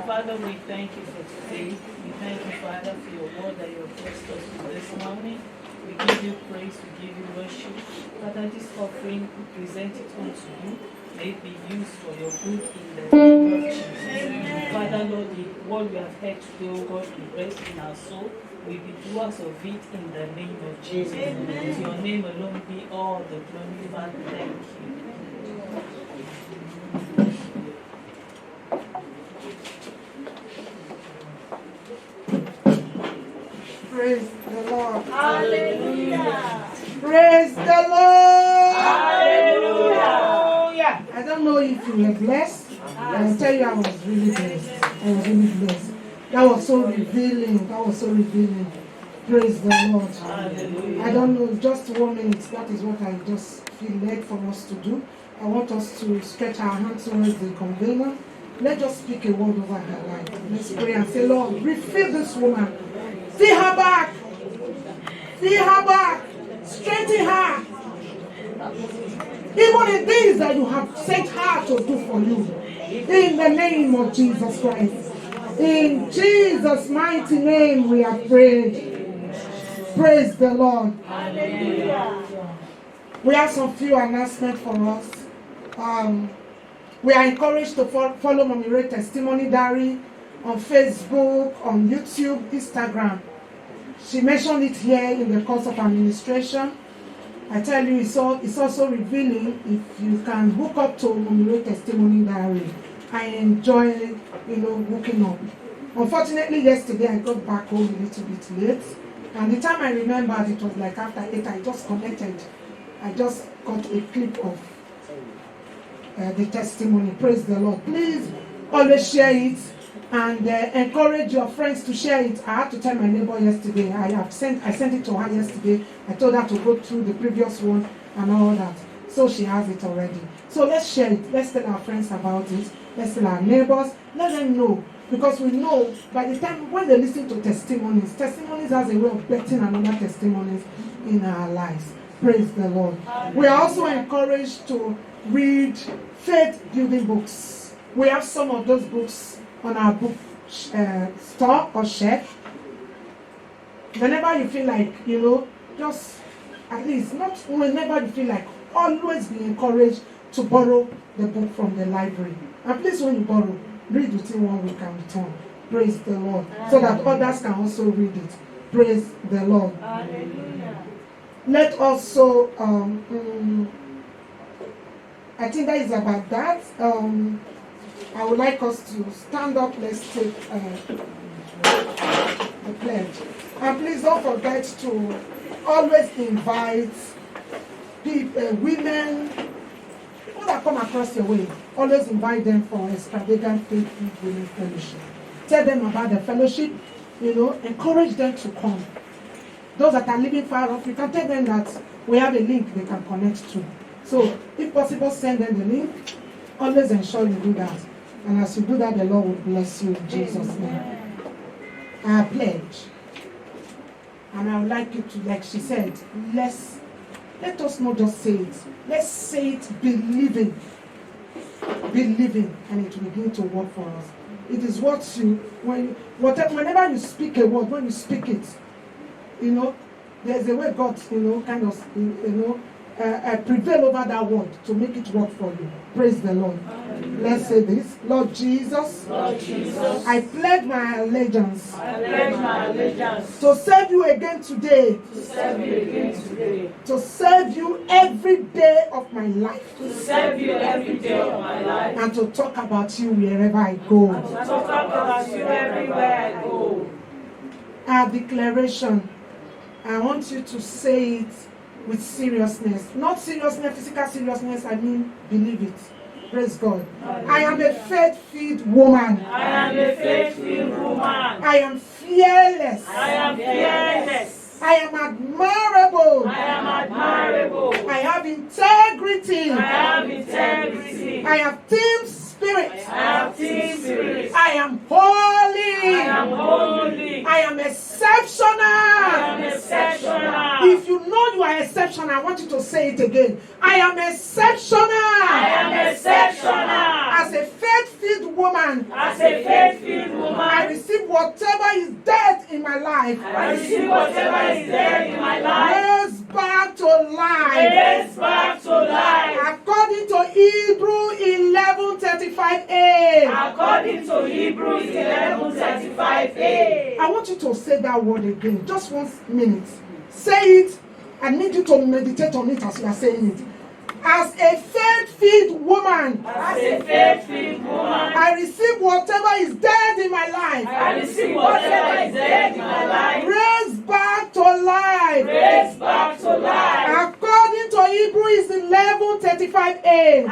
Father, we thank you for today. We thank you, Father, for your word that you have blessed us with this morning. We give you praise, we give you worship. Father, this offering, we present it unto you. May it be used for your good in the name of Jesus. Father, Lord, the word we have heard today, oh God, be rest in our soul. We be doers of it in the name of Jesus. To your name alone be all the glory, Father. Thank you. Praise the Lord. Hallelujah. Praise the Lord. Hallelujah. I don't know if you were blessed. I'll tell you I was really blessed. I was really blessed. That was so revealing. Praise the Lord. Hallelujah. I don't know, just 1 minute. That is what I just feel led for us to do. I want us to stretch our hands towards the convener Let's just speak a word over her life. Let's pray and say, Lord, refill this woman. Fill her back. Fill her back. Strengthen her. Even the things that you have sent her to do for you. In the name of Jesus Christ. In Jesus' mighty name we have prayed. Praise the Lord. Hallelujah. We have some few announcements for us. We are encouraged to follow Mommy Ray Testimony Diary on Facebook, on YouTube, Instagram. She mentioned it here in the course of administration. I tell you, it's also revealing if you can hook up to Mommy Ray Testimony Diary. I enjoy, hooking up. Unfortunately, yesterday I got back home a little bit late. And the time I remembered, it was like after 8, I just connected. I just got a clip of the testimony. Praise the Lord. Please always share it and encourage your friends to share it. I had to tell my neighbor yesterday. I sent it to her yesterday. I told her to go through the previous one and all that. So she has it already. So let's share it. Let's tell our friends about it. Let's tell our neighbors. Let them know. Because we know by the time when they listen to testimonies has a way of betting another testimonies in our lives. Praise the Lord. We are also encouraged to read faith-building books. We have some of those books on our book store or shelf. Whenever you feel like, just at least, not whenever you feel like, always be encouraged to borrow the book from the library. And please, when you borrow, read within 1 week and return. Praise the Lord. So that others can also read it. Praise the Lord. Hallelujah. Let also, I think that is about that. I would like us to stand up. Let's take the pledge. And please don't forget to always invite people, women, people that come across your way. Always invite them for extravagant faith women fellowship. Tell them about the fellowship. Encourage them to come. Those that are living far off, you can tell them that we have a link they can connect to. So, if possible, send them the link. Always ensure you do that. And as you do that, the Lord will bless you in Jesus' name. I pledge. And I would like you to, like she said, let us not just say it. Let's say it believing. Believing, and it will begin to work for us. It is what you, whenever you speak a word, when you speak it, there's a way God, kind of, prevail over that word to make it work for you. Praise the Lord. Let's say this. Lord Jesus, I pledge my allegiance. To serve you again today. To serve you every day of my life. And to talk about you wherever I go. Our declaration. I want you to say it with seriousness. Not seriousness, physical seriousness, I mean believe it. Praise God. I am a faith-filled woman. I am fearless. I am admirable. I have integrity. I have team spirit. I am holy. I am exceptional. If you know you are exceptional, I want you to say it again. I am exceptional. As a faith-filled woman, I receive whatever is dead in my life. Raised back to life. According to Hebrews 11:35a. I want you to say that word again. Just 1 minute. Say it. I need you to meditate on it as you are saying it. As a faith-filled woman, I receive whatever is dead in my life. Raised back to life. According to Hebrews 11:35a.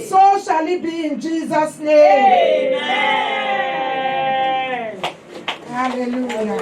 So shall it be in Jesus' name. Amen. Hallelujah.